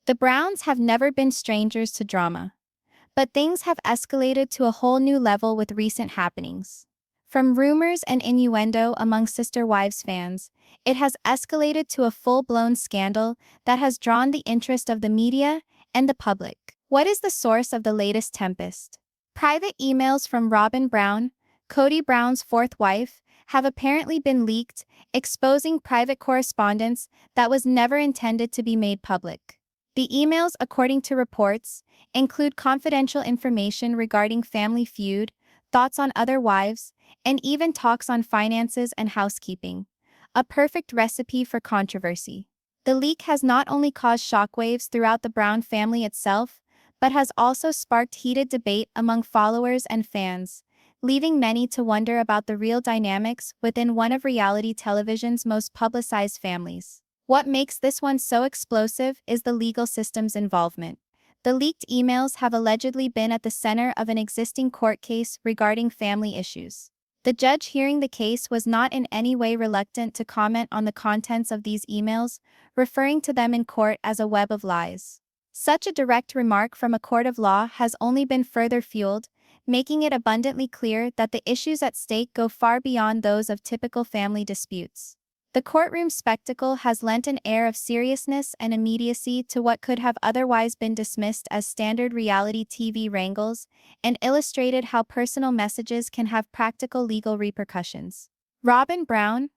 The Browns have never been strangers to drama, but things have escalated to a whole new level with recent happenings. From rumors and innuendo among Sister Wives fans, it has escalated to a full-blown scandal that has drawn the interest of the media and the public. What is the source of the latest tempest? Private emails from Robyn Brown, Kody Brown's fourth wife, have apparently been leaked, exposing private correspondence that was never intended to be made public. The emails, according to reports, include confidential information regarding Family Feud, thoughts on other wives, and even talks on finances and housekeeping. A perfect recipe for controversy. The leak has not only caused shockwaves throughout the Brown family itself, but has also sparked heated debate among followers and fans, leaving many to wonder about the real dynamics within one of reality television's most publicized families. What makes this one so explosive is the legal system's involvement. The leaked emails have allegedly been at the center of an existing court case regarding family issues. The judge hearing the case was not in any way reluctant to comment on the contents of these emails, referring to them in court as a web of lies. Such a direct remark from a court of law has only been further fueled, making it abundantly clear that the issues at stake go far beyond those of typical family disputes. The courtroom spectacle has lent an air of seriousness and immediacy to what could have otherwise been dismissed as standard reality TV wrangles, and illustrated how personal messages can have practical legal repercussions. Robyn Brown,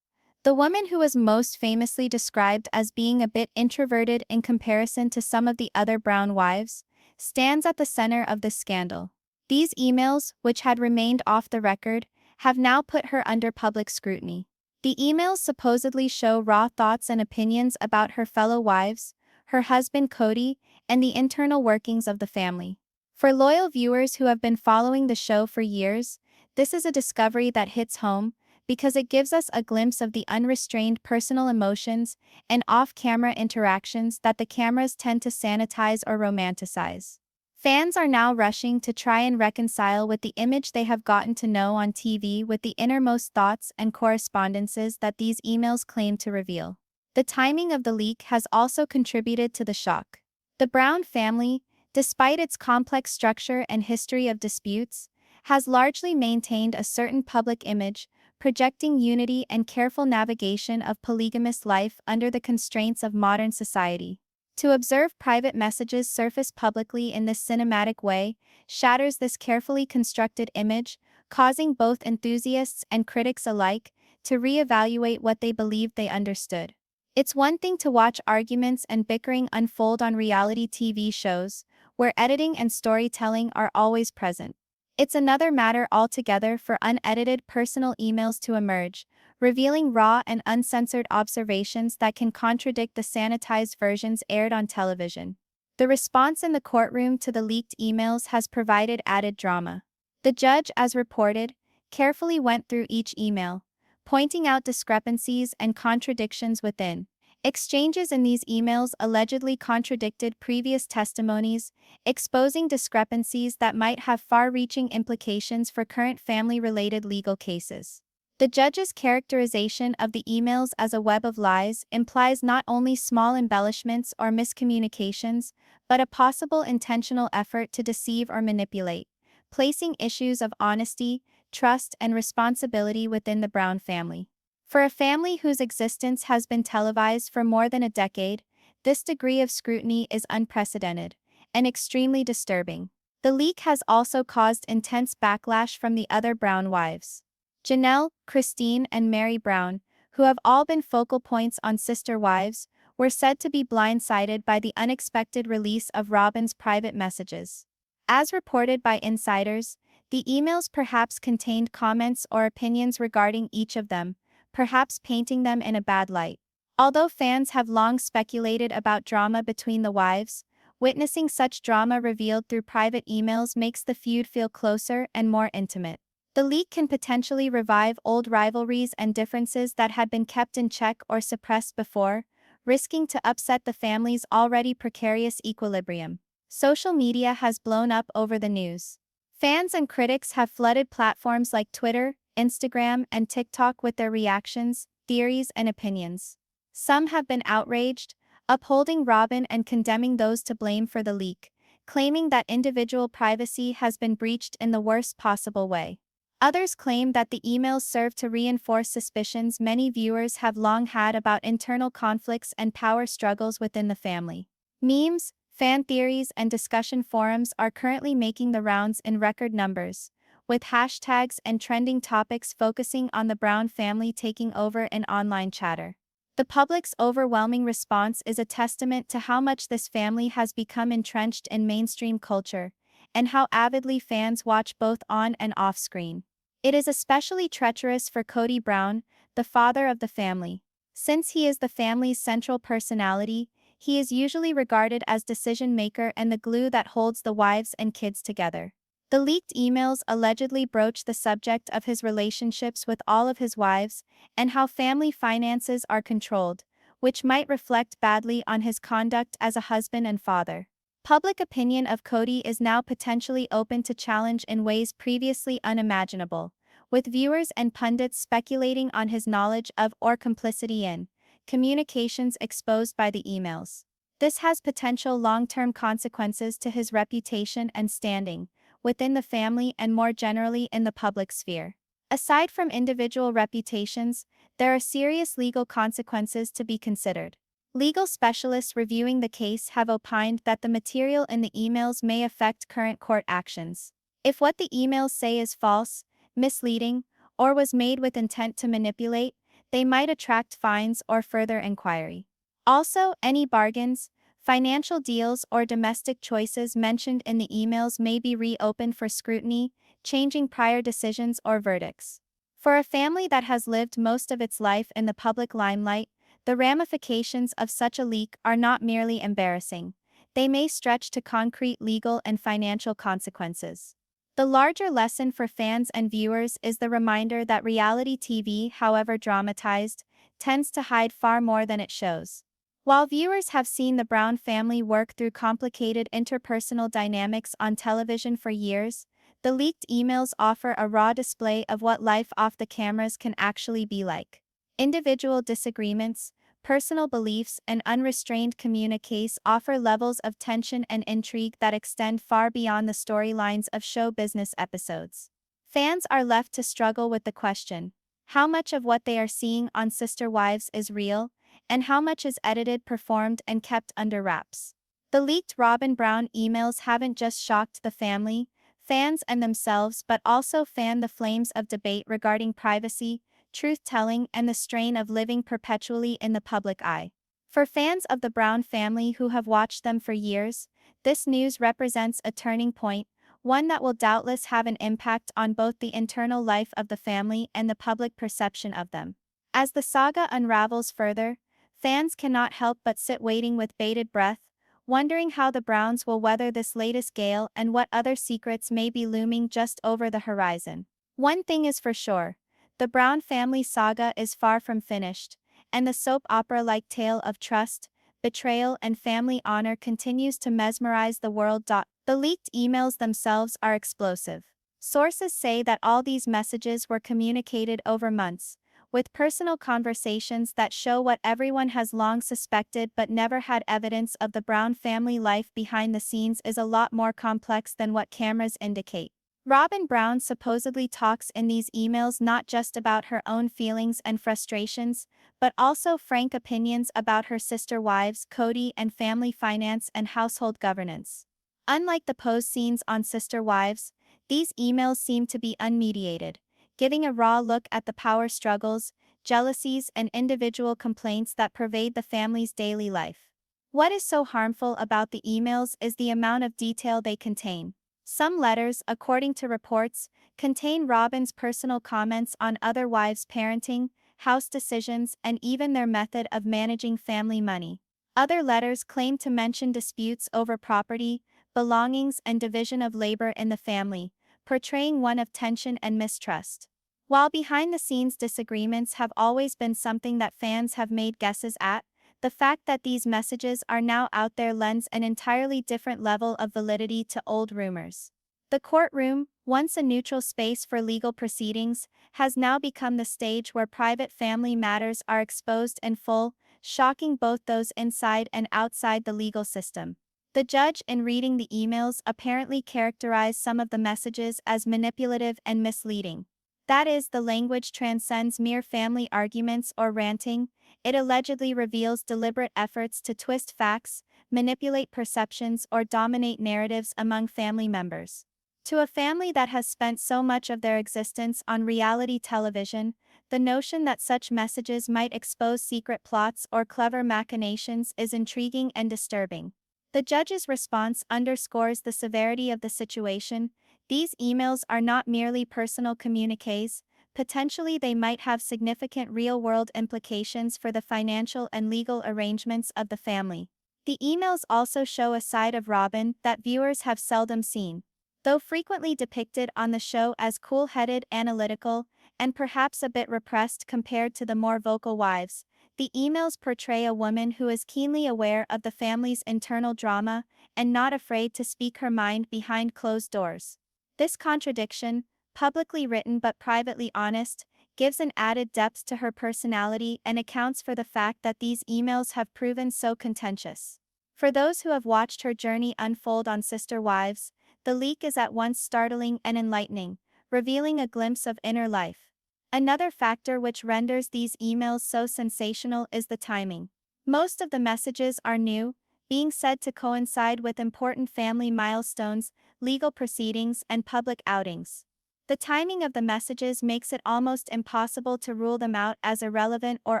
the woman who was most famously described as being a bit introverted in comparison to some of the other Brown wives, stands at the center of this scandal. These emails, which had remained off the record, have now put her under public scrutiny. The emails supposedly show raw thoughts and opinions about her fellow wives, her husband Kody, and the internal workings of the family. For loyal viewers who have been following the show for years, this is a discovery that hits home, because it gives us a glimpse of the unrestrained personal emotions and off-camera interactions that the cameras tend to sanitize or romanticize. Fans are now rushing to try and reconcile with the image they have gotten to know on TV with the innermost thoughts and correspondences that these emails claim to reveal. The timing of the leak has also contributed to the shock. The Brown family, despite its complex structure and history of disputes, has largely maintained a certain public image, projecting unity and careful navigation of polygamous life under the constraints of modern society. To observe private messages surface publicly in this cinematic way shatters this carefully constructed image, causing both enthusiasts and critics alike to reevaluate what they believed they understood. It's one thing to watch arguments and bickering unfold on reality TV shows, where editing and storytelling are always present. It's another matter altogether for unedited personal emails to emerge, revealing raw and uncensored observations that can contradict the sanitized versions aired on television. The response in the courtroom to the leaked emails has provided added drama. The judge, as reported, carefully went through each email, pointing out discrepancies and contradictions within. Exchanges in these emails allegedly contradicted previous testimonies, exposing discrepancies that might have far-reaching implications for current family-related legal cases. The judge's characterization of the emails as a web of lies implies not only small embellishments or miscommunications, but a possible intentional effort to deceive or manipulate, placing issues of honesty, trust, and responsibility within the Brown family. For a family whose existence has been televised for more than a decade, this degree of scrutiny is unprecedented and extremely disturbing. The leak has also caused intense backlash from the other Brown wives. Janelle, Christine, and Mary Brown, who have all been focal points on Sister Wives, were said to be blindsided by the unexpected release of Robyn's private messages. As reported by insiders, the emails perhaps contained comments or opinions regarding each of them, perhaps painting them in a bad light. Although fans have long speculated about drama between the wives, witnessing such drama revealed through private emails makes the feud feel closer and more intimate. The leak can potentially revive old rivalries and differences that had been kept in check or suppressed before, risking to upset the family's already precarious equilibrium. Social media has blown up over the news. Fans and critics have flooded platforms like Twitter, Instagram, and TikTok with their reactions, theories, and opinions. Some have been outraged, upholding Robyn and condemning those to blame for the leak, claiming that individual privacy has been breached in the worst possible way. Others claim that the emails serve to reinforce suspicions many viewers have long had about internal conflicts and power struggles within the family. Memes, fan theories, and discussion forums are currently making the rounds in record numbers, with hashtags and trending topics focusing on the Brown family taking over in online chatter. The public's overwhelming response is a testament to how much this family has become entrenched in mainstream culture, and how avidly fans watch both on and off screen. It is especially treacherous for Kody Brown, the father of the family. Since he is the family's central personality, he is usually regarded as decision maker and the glue that holds the wives and kids together. The leaked emails allegedly broach the subject of his relationships with all of his wives and how family finances are controlled, which might reflect badly on his conduct as a husband and father. Public opinion of Kody is now potentially open to challenge in ways previously unimaginable, with viewers and pundits speculating on his knowledge of or complicity in communications exposed by the emails. This has potential long-term consequences to his reputation and standing within the family and more generally in the public sphere. Aside from individual reputations, there are serious legal consequences to be considered. Legal specialists reviewing the case have opined that the material in the emails may affect current court actions. If what the emails say is false, misleading, or was made with intent to manipulate, they might attract fines or further inquiry. Also, any bargains, financial deals, or domestic choices mentioned in the emails may be reopened for scrutiny, changing prior decisions or verdicts. For a family that has lived most of its life in the public limelight, the ramifications of such a leak are not merely embarrassing, they may stretch to concrete legal and financial consequences. The larger lesson for fans and viewers is the reminder that reality TV, however dramatized, tends to hide far more than it shows. While viewers have seen the Brown family work through complicated interpersonal dynamics on television for years, the leaked emails offer a raw display of what life off the cameras can actually be like. Individual disagreements, personal beliefs, and unrestrained communiques offer levels of tension and intrigue that extend far beyond the storylines of show business episodes. Fans are left to struggle with the question: how much of what they are seeing on Sister Wives is real, and how much is edited, performed, and kept under wraps? The leaked Robyn Brown emails haven't just shocked the family, fans, and themselves, but also fanned the flames of debate regarding privacy, truth-telling, and the strain of living perpetually in the public eye. For fans of the Brown family who have watched them for years, this news represents a turning point, one that will doubtless have an impact on both the internal life of the family and the public perception of them. As the saga unravels further, fans cannot help but sit waiting with bated breath, wondering how the Browns will weather this latest gale and what other secrets may be looming just over the horizon. One thing is for sure: the Brown family saga is far from finished, and the soap opera-like tale of trust, betrayal, and family honor continues to mesmerize the world. The leaked emails themselves are explosive. Sources say that all these messages were communicated over months, with personal conversations that show what everyone has long suspected but never had evidence of. The Brown family life behind the scenes is a lot more complex than what cameras indicate. Robyn Brown supposedly talks in these emails not just about her own feelings and frustrations, but also frank opinions about her sister wives, Kody, and family finance and household governance. Unlike the pose scenes on Sister Wives, these emails seem to be unmediated, giving a raw look at the power struggles, jealousies, and individual complaints that pervade the family's daily life. What is so harmful about the emails is the amount of detail they contain. Some letters, according to reports, contain Robyn's personal comments on other wives' parenting, house decisions, and even their method of managing family money. Other letters claim to mention disputes over property, belongings, and division of labor in the family, portraying one of tension and mistrust. While behind-the-scenes disagreements have always been something that fans have made guesses at, the fact that these messages are now out there lends an entirely different level of validity to old rumors. The courtroom, once a neutral space for legal proceedings, has now become the stage where private family matters are exposed in full, shocking both those inside and outside the legal system. The judge, in reading the emails, apparently characterized some of the messages as manipulative and misleading. That is, the language transcends mere family arguments or ranting. It allegedly reveals deliberate efforts to twist facts, manipulate perceptions, or dominate narratives among family members. To a family that has spent so much of their existence on reality television, the notion that such messages might expose secret plots or clever machinations is intriguing and disturbing. The judge's response underscores the severity of the situation. These emails are not merely personal communiques, potentially they might have significant real-world implications for the financial and legal arrangements of the family. The emails also show a side of Robyn that viewers have seldom seen. Though frequently depicted on the show as cool-headed, analytical, and perhaps a bit repressed compared to the more vocal wives, the emails portray a woman who is keenly aware of the family's internal drama and not afraid to speak her mind behind closed doors. This contradiction, publicly written but privately honest, gives an added depth to her personality and accounts for the fact that these emails have proven so contentious. For those who have watched her journey unfold on Sister Wives, the leak is at once startling and enlightening, revealing a glimpse of inner life. Another factor which renders these emails so sensational is the timing. Most of the messages are new, being said to coincide with important family milestones, legal proceedings, and public outings. The timing of the messages makes it almost impossible to rule them out as irrelevant or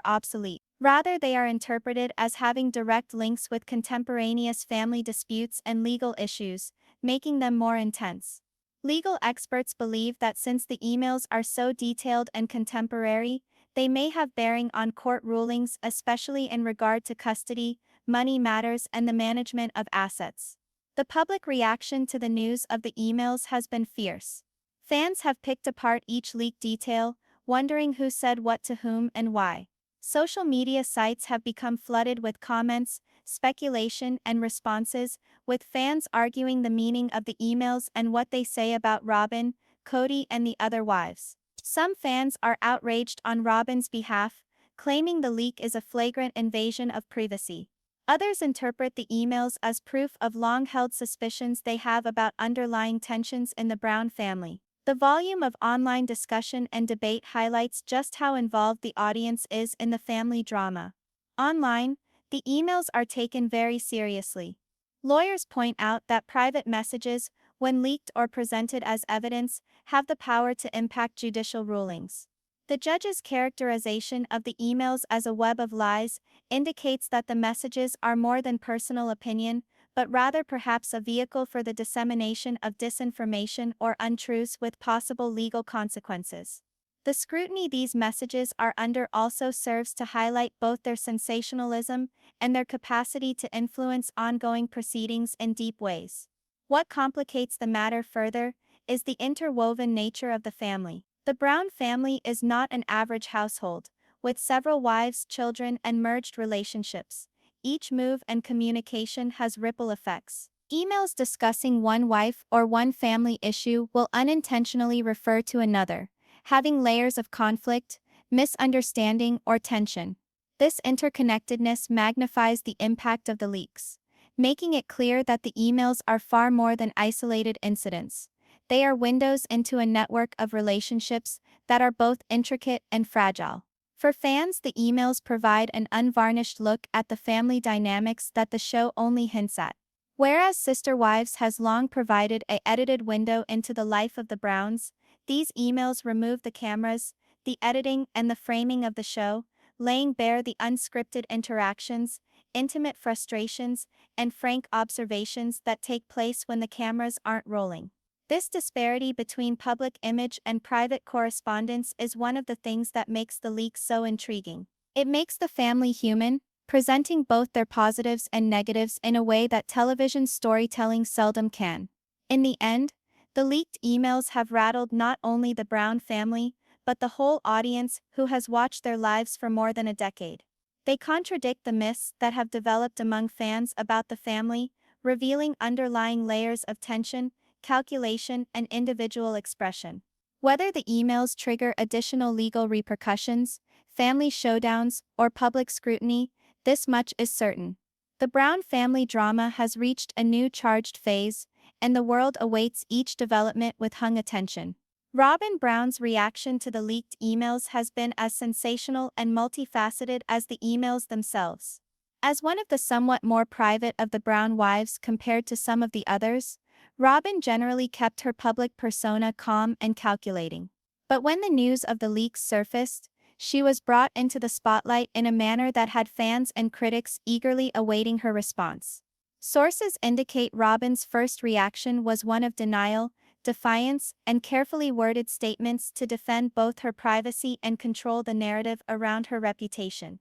obsolete. Rather, they are interpreted as having direct links with contemporaneous family disputes and legal issues, making them more intense. Legal experts believe that since the emails are so detailed and contemporary, they may have bearing on court rulings, especially in regard to custody, money matters, and the management of assets. The public reaction to the news of the emails has been fierce. Fans have picked apart each leaked detail, wondering who said what to whom and why. Social media sites have become flooded with comments, speculation, and responses, with fans arguing the meaning of the emails and what they say about Robyn, Kody, and the other wives. Some fans are outraged on Robyn's behalf, claiming the leak is a flagrant invasion of privacy. Others interpret the emails as proof of long-held suspicions they have about underlying tensions in the Brown family. The volume of online discussion and debate highlights just how involved the audience is in the family drama. Online, the emails are taken very seriously. Lawyers point out that private messages, when leaked or presented as evidence, have the power to impact judicial rulings. The judge's characterization of the emails as a web of lies indicates that the messages are more than personal opinion, but rather perhaps a vehicle for the dissemination of disinformation or untruths with possible legal consequences. The scrutiny these messages are under also serves to highlight both their sensationalism and their capacity to influence ongoing proceedings in deep ways. What complicates the matter further is the interwoven nature of the family. The Brown family is not an average household, with several wives, children, and merged relationships. Each move and communication has ripple effects. Emails discussing one wife or one family issue will unintentionally refer to another, having layers of conflict, misunderstanding, or tension. This interconnectedness magnifies the impact of the leaks, making it clear that the emails are far more than isolated incidents. They are windows into a network of relationships that are both intricate and fragile. For fans, the emails provide an unvarnished look at the family dynamics that the show only hints at. Whereas Sister Wives has long provided an edited window into the life of the Browns, these emails remove the cameras, the editing, and the framing of the show, laying bare the unscripted interactions, intimate frustrations, and frank observations that take place when the cameras aren't rolling. This disparity between public image and private correspondence is one of the things that makes the leaks so intriguing. It makes the family human, presenting both their positives and negatives in a way that television storytelling seldom can. In the end, the leaked emails have rattled not only the Brown family, but the whole audience who has watched their lives for more than a decade. They contradict the myths that have developed among fans about the family, revealing underlying layers of tension, calculation, and individual expression. Whether the emails trigger additional legal repercussions, family showdowns, or public scrutiny, This much is certain. The Brown family drama has reached a new charged phase, and the world awaits each development with hung attention. Robyn Brown's reaction to the leaked emails has been as sensational and multifaceted as the emails themselves. As one of the somewhat more private of the Brown wives compared to some of the others, Robyn generally kept her public persona calm and calculating. But when the news of the leaks surfaced, she was brought into the spotlight in a manner that had fans and critics eagerly awaiting her response. Sources indicate Robyn's first reaction was one of denial, defiance, and carefully worded statements to defend both her privacy and control the narrative around her reputation.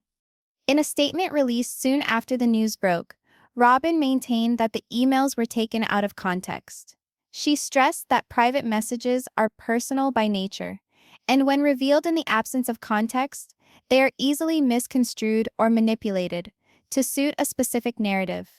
In a statement released soon after the news broke, Robyn maintained that the emails were taken out of context. She stressed that private messages are personal by nature, and when revealed in the absence of context, they are easily misconstrued or manipulated to suit a specific narrative.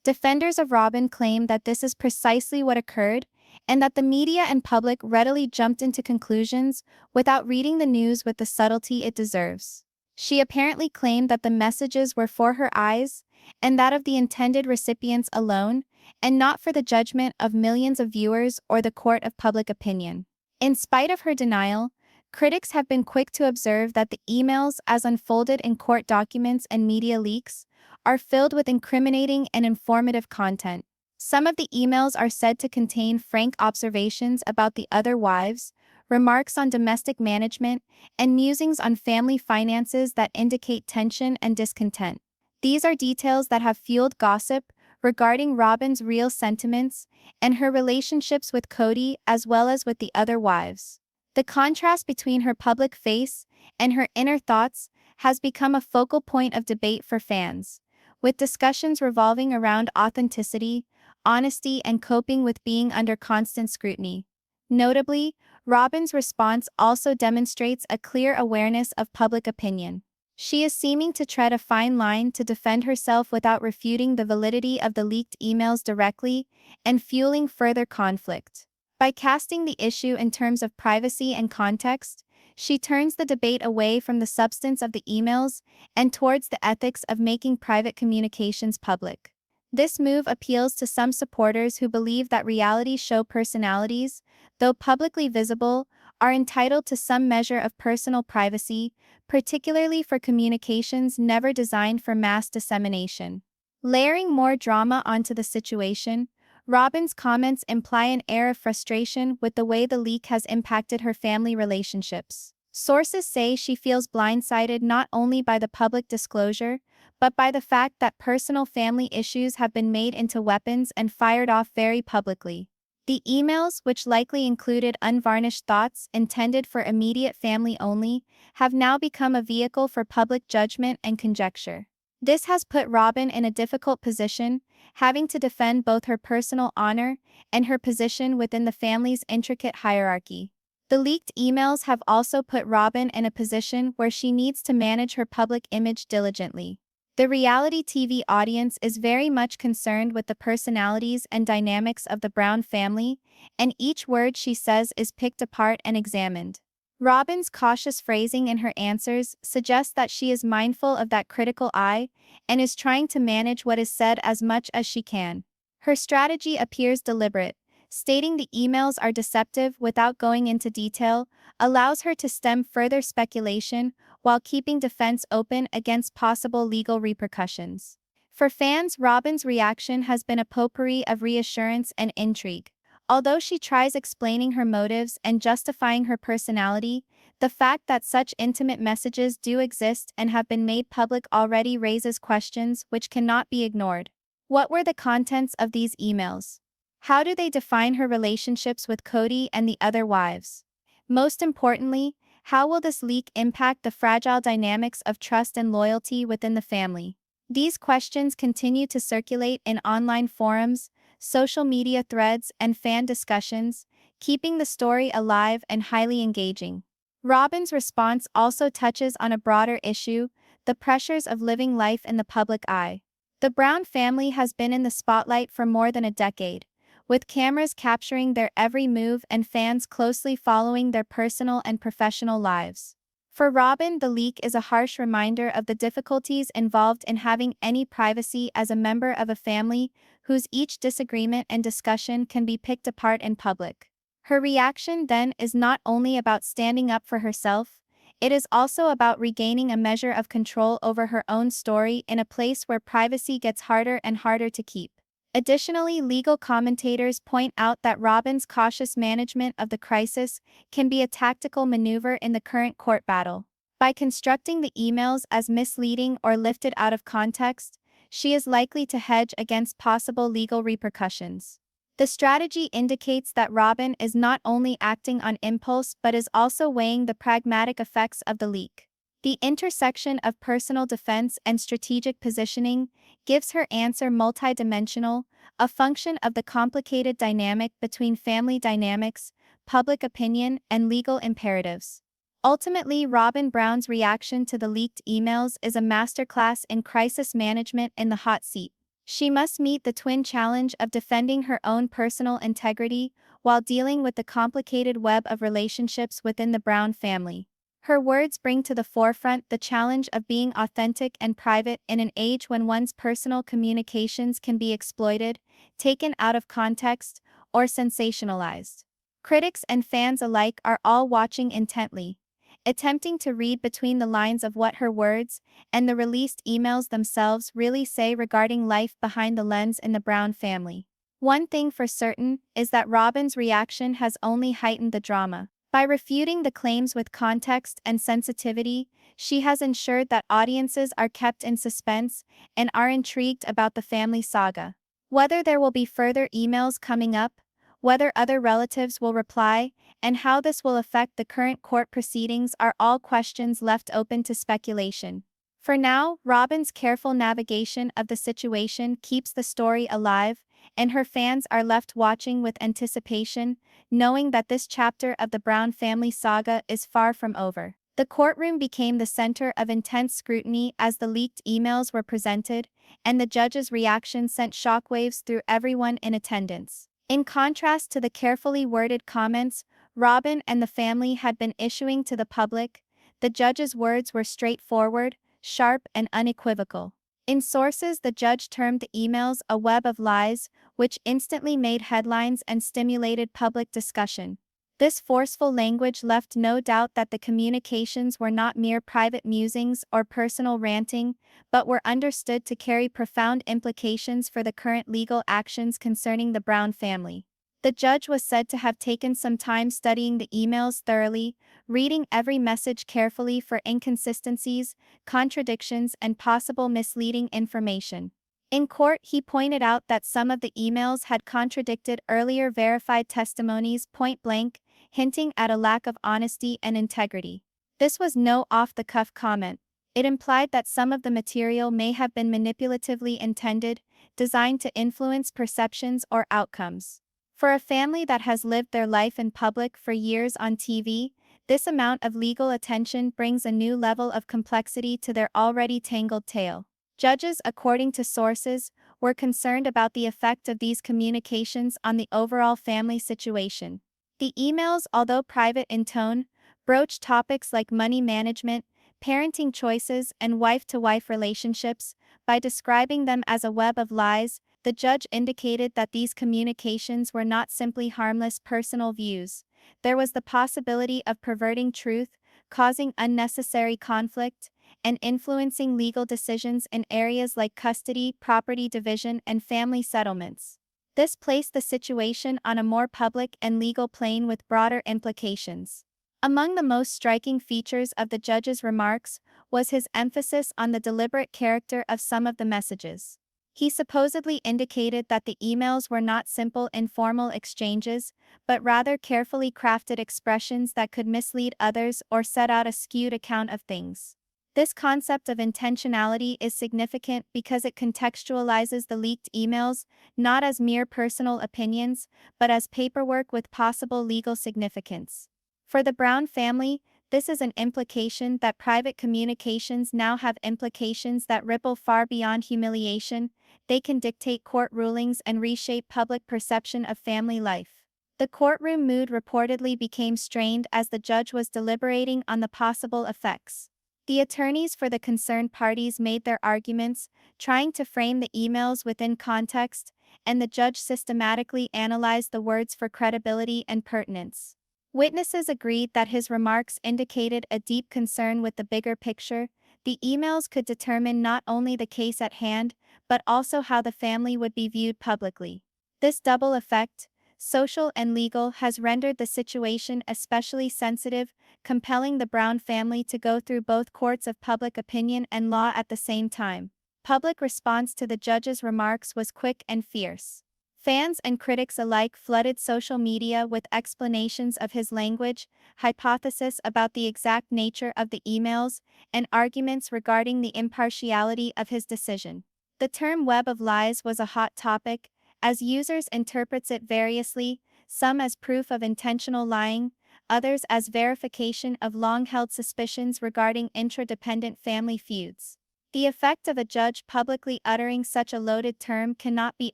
Defenders of Robyn claim that this is precisely what occurred, and that the media and public readily jumped into conclusions without reading the news with the subtlety it deserves. She apparently claimed that the messages were for her eyes, and that of the intended recipients alone, and not for the judgment of millions of viewers or the court of public opinion. In spite of her denial, critics have been quick to observe that the emails, as unfolded in court documents and media leaks, are filled with incriminating and informative content. Some of the emails are said to contain frank observations about the other wives, remarks on domestic management, and musings on family finances that indicate tension and discontent. These are details that have fueled gossip regarding Robyn's real sentiments and her relationships with Kody as well as with the other wives. The contrast between her public face and her inner thoughts has become a focal point of debate for fans, with discussions revolving around authenticity, honesty, and coping with being under constant scrutiny. Notably, Robyn's response also demonstrates a clear awareness of public opinion. She is seeming to tread a fine line to defend herself without refuting the validity of the leaked emails directly and fueling further conflict. By casting the issue in terms of privacy and context, she turns the debate away from the substance of the emails and towards the ethics of making private communications public. This move appeals to some supporters who believe that reality show personalities, though publicly visible, are entitled to some measure of personal privacy, particularly for communications never designed for mass dissemination. Layering more drama onto the situation, Robyn's comments imply an air of frustration with the way the leak has impacted her family relationships. Sources say she feels blindsided not only by the public disclosure, but by the fact that personal family issues have been made into weapons and fired off very publicly. The emails, which likely included unvarnished thoughts intended for immediate family only, have now become a vehicle for public judgment and conjecture. This has put Robyn in a difficult position, having to defend both her personal honor and her position within the family's intricate hierarchy. The leaked emails have also put Robyn in a position where she needs to manage her public image diligently. The reality TV audience is very much concerned with the personalities and dynamics of the Brown family, and each word she says is picked apart and examined. Robyn's cautious phrasing in her answers suggests that she is mindful of that critical eye and is trying to manage what is said as much as she can. Her strategy appears deliberate. Stating the emails are deceptive without going into detail allows her to stem further speculation while keeping defense open against possible legal repercussions. For fans, Robyn's reaction has been a potpourri of reassurance and intrigue. Although she tries explaining her motives and justifying her personality, the fact that such intimate messages do exist and have been made public already raises questions which cannot be ignored. What were the contents of these emails? How do they define her relationships with Kody and the other wives? Most importantly, how will this leak impact the fragile dynamics of trust and loyalty within the family? These questions continue to circulate in online forums, social media threads, and fan discussions, keeping the story alive and highly engaging. Robyn's response also touches on a broader issue, the pressures of living life in the public eye. The Brown family has been in the spotlight for more than a decade, with cameras capturing their every move and fans closely following their personal and professional lives. For Robyn, the leak is a harsh reminder of the difficulties involved in having any privacy as a member of a family whose each disagreement and discussion can be picked apart in public. Her reaction then is not only about standing up for herself, it is also about regaining a measure of control over her own story in a place where privacy gets harder and harder to keep. Additionally, legal commentators point out that Robyn's cautious management of the crisis can be a tactical maneuver in the current court battle. By constructing the emails as misleading or lifted out of context, she is likely to hedge against possible legal repercussions. The strategy indicates that Robyn is not only acting on impulse but is also weighing the pragmatic effects of the leak. The intersection of personal defense and strategic positioning gives her answer multidimensional, a function of the complicated dynamic between family dynamics, public opinion, and legal imperatives. Ultimately, Robyn Brown's reaction to the leaked emails is a masterclass in crisis management in the hot seat. She must meet the twin challenge of defending her own personal integrity while dealing with the complicated web of relationships within the Brown family. Her words bring to the forefront the challenge of being authentic and private in an age when one's personal communications can be exploited, taken out of context, or sensationalized. Critics and fans alike are all watching intently, attempting to read between the lines of what her words and the released emails themselves really say regarding life behind the lens in the Brown family. One thing for certain is that Robyn's reaction has only heightened the drama. By refuting the claims with context and sensitivity, she has ensured that audiences are kept in suspense and are intrigued about the family saga. Whether there will be further emails coming up, whether other relatives will reply, and how this will affect the current court proceedings are all questions left open to speculation. For now, Robyn's careful navigation of the situation keeps the story alive, and her fans are left watching with anticipation, knowing that this chapter of the Brown family saga is far from over. The courtroom became the center of intense scrutiny as the leaked emails were presented, and the judge's reaction sent shockwaves through everyone in attendance. In contrast to the carefully worded comments Robyn and the family had been issuing to the public, the judge's words were straightforward, sharp, and unequivocal. In sources, the judge termed the emails a web of lies, which instantly made headlines and stimulated public discussion. This forceful language left no doubt that the communications were not mere private musings or personal ranting, but were understood to carry profound implications for the current legal actions concerning the Brown family. The judge was said to have taken some time studying the emails thoroughly, reading every message carefully for inconsistencies, contradictions, and possible misleading information. In court, he pointed out that some of the emails had contradicted earlier verified testimonies point blank, hinting at a lack of honesty and integrity. This was no off-the-cuff comment. It implied that some of the material may have been manipulatively intended, designed to influence perceptions or outcomes. For a family that has lived their life in public for years on TV, this amount of legal attention brings a new level of complexity to their already tangled tale. Judges, according to sources, were concerned about the effect of these communications on the overall family situation. The emails, although private in tone, broach topics like money management, parenting choices, and wife-to-wife relationships. By describing them as a web of lies, the judge indicated that these communications were not simply harmless personal views. There was the possibility of perverting truth, causing unnecessary conflict, and influencing legal decisions in areas like custody, property division, and family settlements. This placed the situation on a more public and legal plane with broader implications. Among the most striking features of the judge's remarks was his emphasis on the deliberate character of some of the messages. He supposedly indicated that the emails were not simple informal exchanges, but rather carefully crafted expressions that could mislead others or set out a skewed account of things. This concept of intentionality is significant because it contextualizes the leaked emails not as mere personal opinions, but as paperwork with possible legal significance. For the Brown family, this is an implication that private communications now have implications that ripple far beyond humiliation. They can dictate court rulings and reshape public perception of family life. The courtroom mood reportedly became strained as the judge was deliberating on the possible effects. The attorneys for the concerned parties made their arguments, trying to frame the emails within context, and the judge systematically analyzed the words for credibility and pertinence. Witnesses agreed that his remarks indicated a deep concern with the bigger picture. The emails could determine not only the case at hand, but also how the family would be viewed publicly. This double effect, social and legal, has rendered the situation especially sensitive, compelling the Brown family to go through both courts of public opinion and law at the same time. Public response to the judge's remarks was quick and fierce. Fans and critics alike flooded social media with explanations of his language, hypotheses about the exact nature of the emails, and arguments regarding the impartiality of his decision. The term web of lies was a hot topic, as users interprets it variously, some as proof of intentional lying, others as verification of long-held suspicions regarding interdependent family feuds. The effect of a judge publicly uttering such a loaded term cannot be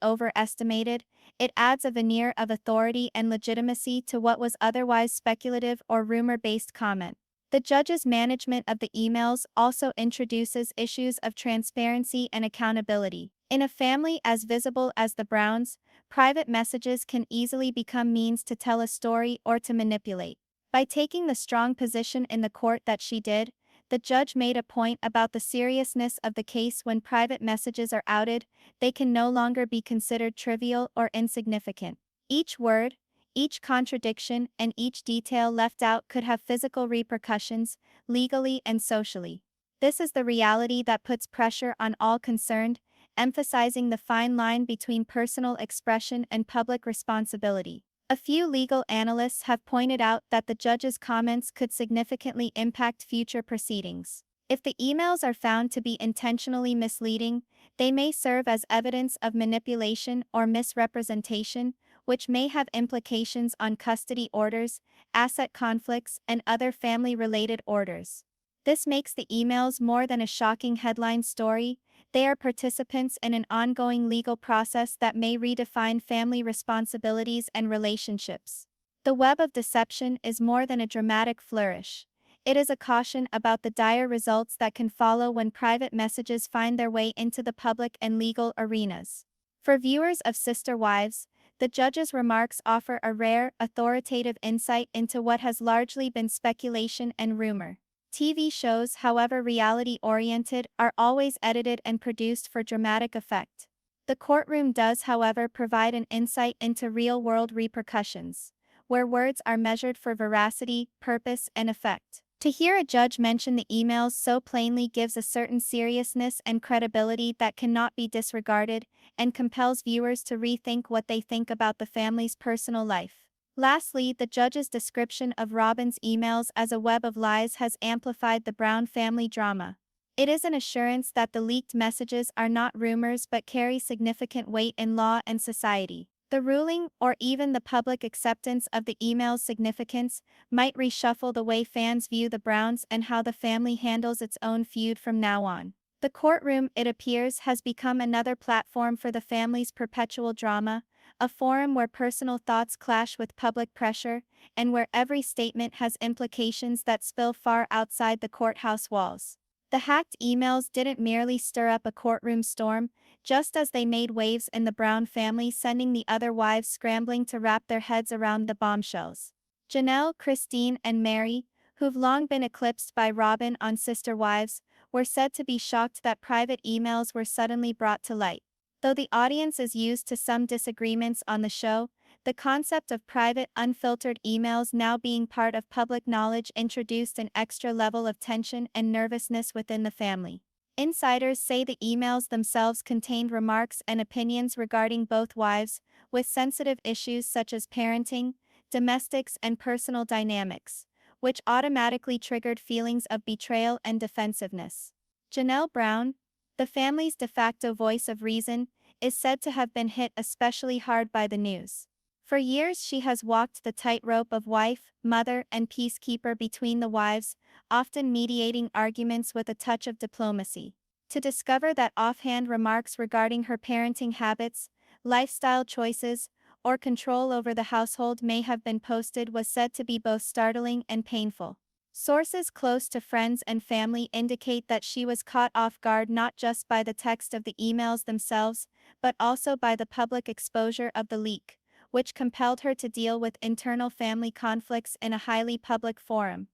overestimated. It adds a veneer of authority and legitimacy to what was otherwise speculative or rumor-based comment. The judge's management of the emails also introduces issues of transparency and accountability. In a family as visible as the Browns, private messages can easily become means to tell a story or to manipulate. By taking the strong position in the court that she did, the judge made a point about the seriousness of the case. When private messages are outed, they can no longer be considered trivial or insignificant. Each word, each contradiction, and each detail left out could have physical repercussions, legally and socially. This is the reality that puts pressure on all concerned, emphasizing the fine line between personal expression and public responsibility. A few legal analysts have pointed out that the judge's comments could significantly impact future proceedings. If the emails are found to be intentionally misleading, they may serve as evidence of manipulation or misrepresentation, which may have implications on custody orders, asset conflicts, and other family-related orders. This makes the emails more than a shocking headline story. They are participants in an ongoing legal process that may redefine family responsibilities and relationships. The web of deception is more than a dramatic flourish. It is a caution about the dire results that can follow when private messages find their way into the public and legal arenas. For viewers of Sister Wives, the judge's remarks offer a rare, authoritative insight into what has largely been speculation and rumor. TV shows, however reality-oriented, are always edited and produced for dramatic effect. The courtroom does, however, provide an insight into real-world repercussions, where words are measured for veracity, purpose, and effect. To hear a judge mention the emails so plainly gives a certain seriousness and credibility that cannot be disregarded, and compels viewers to rethink what they think about the family's personal life. Lastly, the judge's description of Robyn's emails as a web of lies has amplified the Brown family drama. It is an assurance that the leaked messages are not rumors but carry significant weight in law and society. The ruling, or even the public acceptance of the email's significance, might reshuffle the way fans view the Browns and how the family handles its own feud from now on. The courtroom, it appears, has become another platform for the family's perpetual drama, a forum where personal thoughts clash with public pressure, and where every statement has implications that spill far outside the courthouse walls. The hacked emails didn't merely stir up a courtroom storm, just as they made waves in the Brown family, sending the other wives scrambling to wrap their heads around the bombshells. Janelle, Christine, and Mary, who've long been eclipsed by Robyn on Sister Wives, were said to be shocked that private emails were suddenly brought to light. Though the audience is used to some disagreements on the show, the concept of private, unfiltered emails now being part of public knowledge introduced an extra level of tension and nervousness within the family. Insiders say the emails themselves contained remarks and opinions regarding both wives, with sensitive issues such as parenting, domestics, and personal dynamics, which automatically triggered feelings of betrayal and defensiveness. Janelle Brown, the family's de facto voice of reason, is said to have been hit especially hard by the news. For years she has walked the tightrope of wife, mother, and peacekeeper between the wives, often mediating arguments with a touch of diplomacy. To discover that offhand remarks regarding her parenting habits, lifestyle choices, or control over the household may have been posted was said to be both startling and painful. Sources close to friends and family indicate that she was caught off guard not just by the text of the emails themselves, but also by the public exposure of the leak, which compelled her to deal with internal family conflicts in a highly public forum.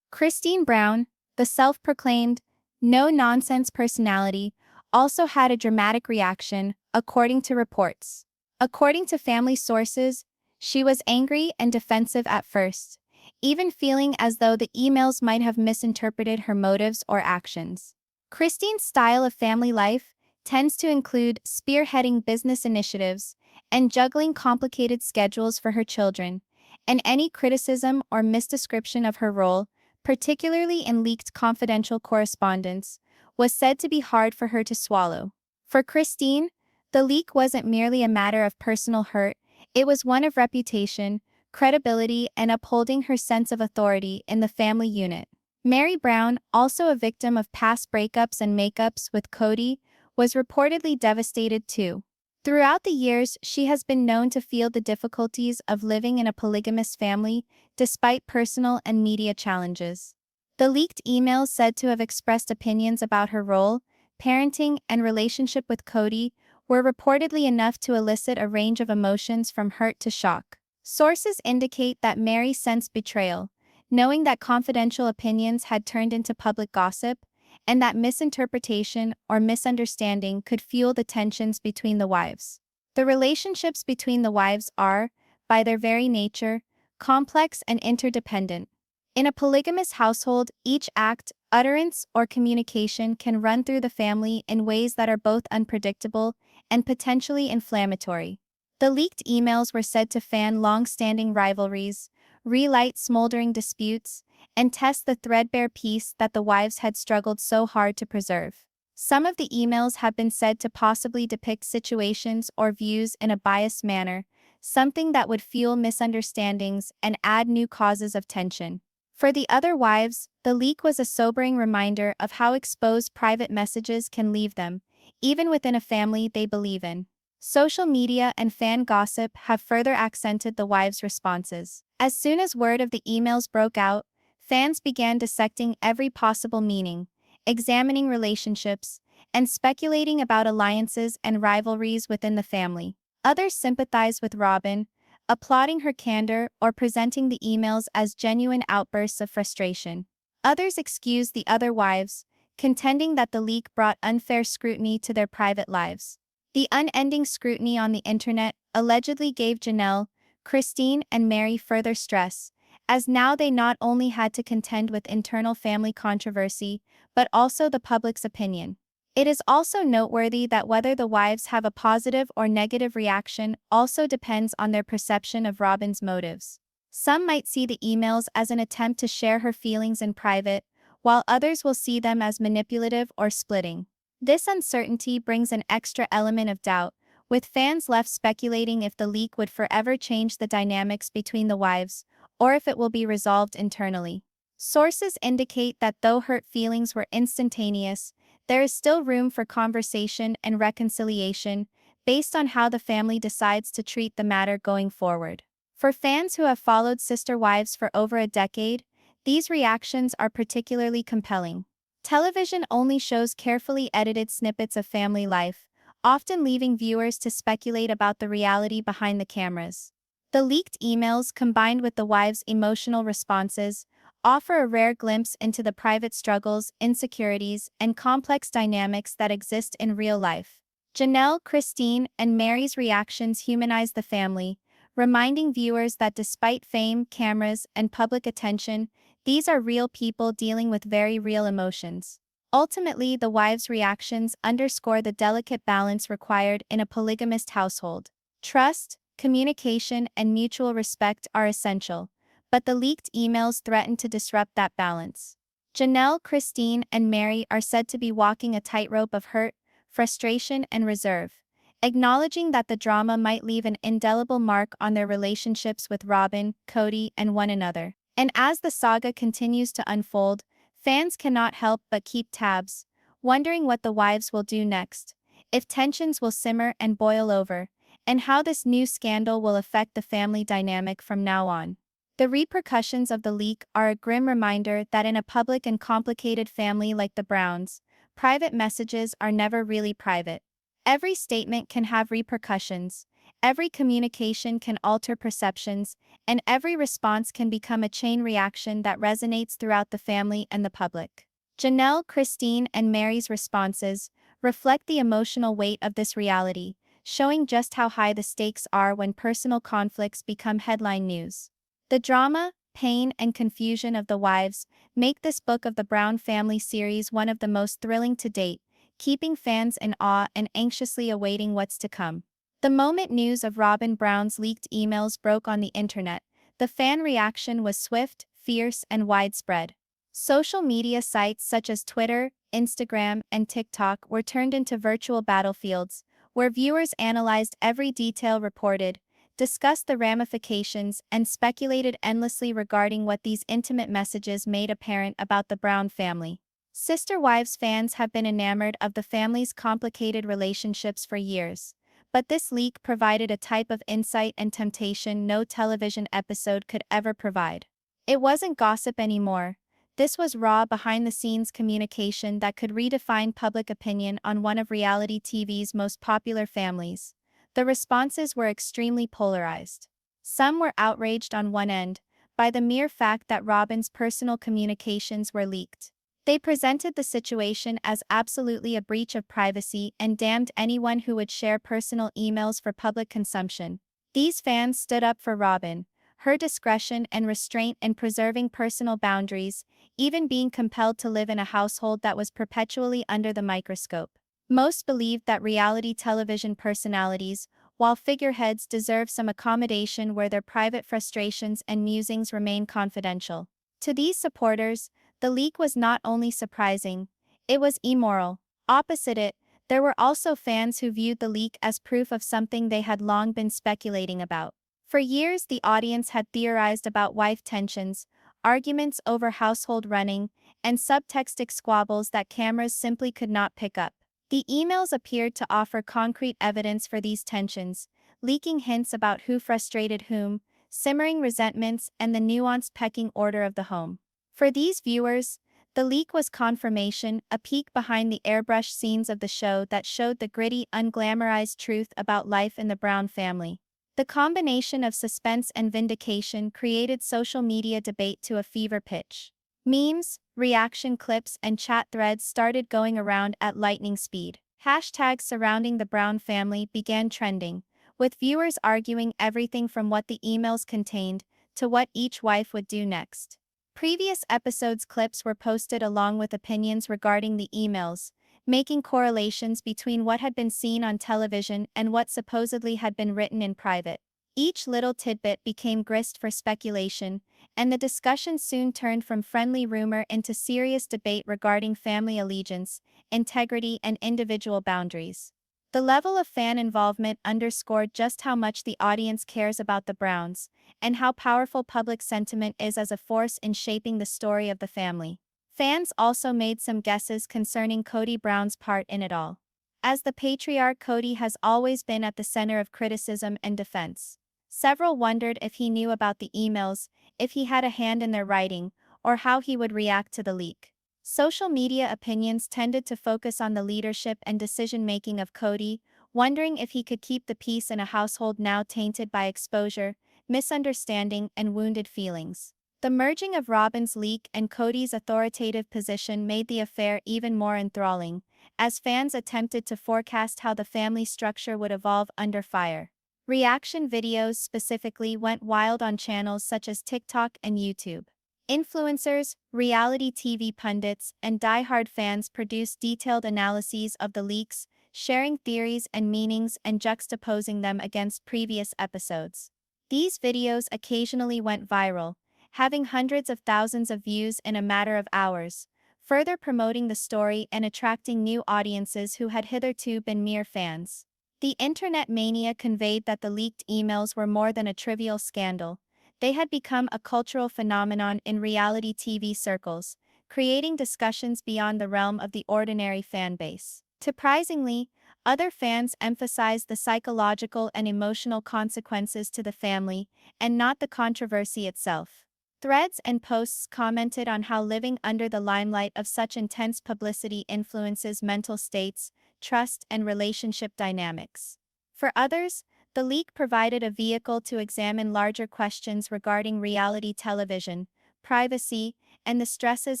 Christine Brown, the self-proclaimed no-nonsense personality, also had a dramatic reaction, according to reports. According to family sources, she was angry and defensive at first, even feeling as though the emails might have misinterpreted her motives or actions. Christine's style of family life tends to include spearheading business initiatives and juggling complicated schedules for her children, and any criticism or misdescription of her role, particularly in leaked confidential correspondence, was said to be hard for her to swallow. For Christine, the leak wasn't merely a matter of personal hurt, it was one of reputation, credibility, and upholding her sense of authority in the family unit. Mary Brown, also a victim of past breakups and makeups with Kody, was reportedly devastated too. Throughout the years, she has been known to feel the difficulties of living in a polygamous family, despite personal and media challenges. The leaked emails said to have expressed opinions about her role, parenting, and relationship with Kody were reportedly enough to elicit a range of emotions from hurt to shock. Sources indicate that Mary sensed betrayal, knowing that confidential opinions had turned into public gossip, and that misinterpretation or misunderstanding could fuel the tensions between the wives. The relationships between the wives are, by their very nature, complex and interdependent. In a polygamous household, each act, utterance, or communication can run through the family in ways that are both unpredictable and potentially inflammatory. The leaked emails were said to fan long-standing rivalries, relight smoldering disputes, and test the threadbare peace that the wives had struggled so hard to preserve. Some of the emails have been said to possibly depict situations or views in a biased manner, something that would fuel misunderstandings and add new causes of tension. For the other wives, the leak was a sobering reminder of how exposed private messages can leave them, even within a family they believe in. Social media and fan gossip have further accented the wives' responses. As soon as word of the emails broke out, fans began dissecting every possible meaning, examining relationships, and speculating about alliances and rivalries within the family. Others sympathized with Robyn, applauding her candor or presenting the emails as genuine outbursts of frustration. Others excused the other wives, contending that the leak brought unfair scrutiny to their private lives. The unending scrutiny on the internet allegedly gave Janelle, Christine, and Mary further stress, as now they not only had to contend with internal family controversy, but also the public's opinion. It is also noteworthy that whether the wives have a positive or negative reaction also depends on their perception of Robyn's motives. Some might see the emails as an attempt to share her feelings in private, while others will see them as manipulative or splitting. This uncertainty brings an extra element of doubt, with fans left speculating if the leak would forever change the dynamics between the wives, or if it will be resolved internally. Sources indicate that though hurt feelings were instantaneous, there is still room for conversation and reconciliation, based on how the family decides to treat the matter going forward. For fans who have followed sister wives for over a decade, these reactions are particularly compelling. Television only shows carefully edited snippets of family life, often leaving viewers to speculate about the reality behind the cameras. The leaked emails, combined with the wives' emotional responses, offer a rare glimpse into the private struggles, insecurities, and complex dynamics that exist in real life. Janelle, Christine, and Mary's reactions humanize the family, reminding viewers that despite fame, cameras, and public attention, these are real people dealing with very real emotions. Ultimately, the wives' reactions underscore the delicate balance required in a polygamous household. Trust, communication, and mutual respect are essential, but the leaked emails threaten to disrupt that balance. Janelle, Christine, and Mary are said to be walking a tightrope of hurt, frustration, and reserve, acknowledging that the drama might leave an indelible mark on their relationships with Robyn, Kody, and one another. And as the saga continues to unfold, fans cannot help but keep tabs, wondering what the wives will do next, if tensions will simmer and boil over, and how this new scandal will affect the family dynamic from now on. The repercussions of the leak are a grim reminder that in a public and complicated family like the Browns, private messages are never really private. Every statement can have repercussions, every communication can alter perceptions, and every response can become a chain reaction that resonates throughout the family and the public. Janelle, Christine, and Mary's responses reflect the emotional weight of this reality, showing just how high the stakes are when personal conflicts become headline news. The drama, pain, and confusion of the wives make this book of the Brown family series one of the most thrilling to date, keeping fans in awe and anxiously awaiting what's to come. The moment news of Robyn Brown's leaked emails broke on the internet, the fan reaction was swift, fierce, and widespread. Social media sites such as Twitter, Instagram, and TikTok were turned into virtual battlefields, where viewers analyzed every detail reported, discussed the ramifications, and speculated endlessly regarding what these intimate messages made apparent about the Brown family. Sister Wives fans have been enamored of the family's complicated relationships for years, but this leak provided a type of insight and temptation no television episode could ever provide. It wasn't gossip anymore. This was raw behind-the-scenes communication that could redefine public opinion on one of reality TV's most popular families. The responses were extremely polarized. Some were outraged on one end by the mere fact that Robyn's personal communications were leaked. They presented the situation as absolutely a breach of privacy and damned anyone who would share personal emails for public consumption. These fans stood up for Robyn, her discretion and restraint in preserving personal boundaries, even being compelled to live in a household that was perpetually under the microscope. Most believed that reality television personalities, while figureheads, deserve some accommodation where their private frustrations and musings remain confidential. To these supporters, the leak was not only surprising, it was immoral. Opposite it, there were also fans who viewed the leak as proof of something they had long been speculating about. For years, the audience had theorized about wife tensions, arguments over household running, and subtextic squabbles that cameras simply could not pick up. The emails appeared to offer concrete evidence for these tensions, leaking hints about who frustrated whom, simmering resentments, and the nuanced pecking order of the home. For these viewers, the leak was confirmation, a peek behind the airbrushed scenes of the show that showed the gritty, unglamorized truth about life in the Brown family. The combination of suspense and vindication created social media debate to a fever pitch. Memes, reaction clips, and chat threads started going around at lightning speed. Hashtags surrounding the Brown family began trending, with viewers arguing everything from what the emails contained to what each wife would do next. Previous episodes' clips were posted along with opinions regarding the emails, making correlations between what had been seen on television and what supposedly had been written in private. Each little tidbit became grist for speculation, and the discussion soon turned from friendly rumor into serious debate regarding family allegiance, integrity, and individual boundaries. The level of fan involvement underscored just how much the audience cares about the Browns, and how powerful public sentiment is as a force in shaping the story of the family. Fans also made some guesses concerning Kody Brown's part in it all. As the patriarch, Kody has always been at the center of criticism and defense. Several wondered if he knew about the emails, if he had a hand in their writing, or how he would react to the leak. Social media opinions tended to focus on the leadership and decision-making of Kody, wondering if he could keep the peace in a household now tainted by exposure, misunderstanding, and wounded feelings. The merging of Robyn's leak and Kody's authoritative position made the affair even more enthralling, as fans attempted to forecast how the family structure would evolve under fire. Reaction videos specifically went wild on channels such as TikTok and YouTube. Influencers, reality TV pundits, and die-hard fans produced detailed analyses of the leaks, sharing theories and meanings and juxtaposing them against previous episodes. These videos occasionally went viral, having hundreds of thousands of views in a matter of hours, further promoting the story and attracting new audiences who had hitherto been mere fans. The internet mania conveyed that the leaked emails were more than a trivial scandal. They had become a cultural phenomenon in reality TV circles, creating discussions beyond the realm of the ordinary fan base. Surprisingly, Other fans emphasized the psychological and emotional consequences to the family, and not the controversy itself. Threads and posts commented on how living under the limelight of such intense publicity influences mental states, trust, and relationship dynamics. For others, the leak provided a vehicle to examine larger questions regarding reality television, privacy, and the stresses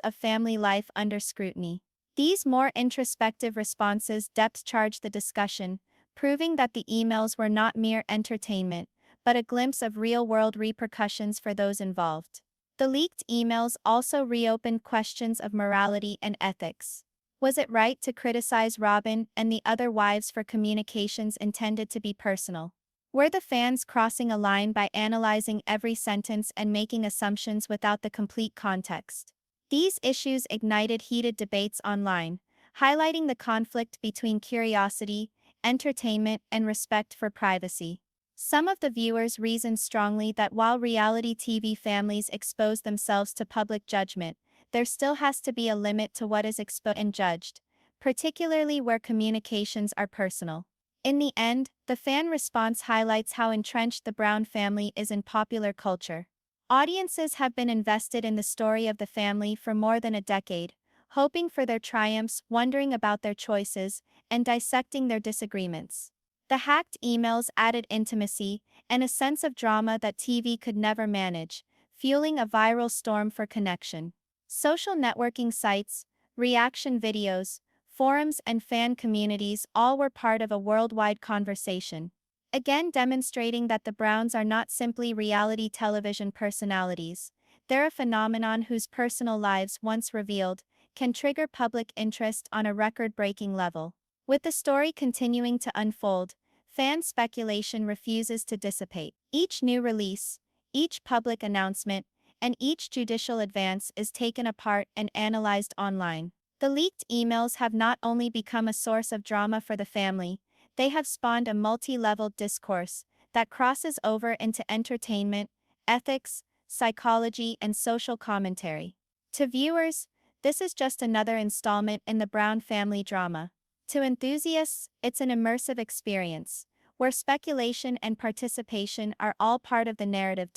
of family life under scrutiny. These more introspective responses depth-charged the discussion, proving that the emails were not mere entertainment, but a glimpse of real-world repercussions for those involved. The leaked emails also reopened questions of morality and ethics. Was it right to criticize Robyn and the other wives for communications intended to be personal? Were the fans crossing a line by analyzing every sentence and making assumptions without the complete context? These issues ignited heated debates online, highlighting the conflict between curiosity, entertainment, and respect for privacy. Some of the viewers reasoned strongly that while reality TV families expose themselves to public judgment, there still has to be a limit to what is exposed and judged, particularly where communications are personal. In the end, the fan response highlights how entrenched the Brown family is in popular culture. Audiences have been invested in the story of the family for more than a decade, hoping for their triumphs, wondering about their choices, and dissecting their disagreements. The hacked emails added intimacy and a sense of drama that TV could never manage, fueling a viral storm for connection. Social networking sites, reaction videos, forums, and fan communities all were part of a worldwide conversation, again demonstrating that the Browns are not simply reality television personalities. They're a phenomenon whose personal lives, once revealed, can trigger public interest on a record-breaking level. With the story continuing to unfold, fan speculation refuses to dissipate. Each new release, each public announcement, and each judicial advance is taken apart and analyzed online. The leaked emails have not only become a source of drama for the family, they have spawned a multi-level discourse that crosses over into entertainment, ethics, psychology, and social commentary. To viewers, this is just another installment in the Brown family drama. To enthusiasts, it's an immersive experience, where speculation and participation are all part of the narrative.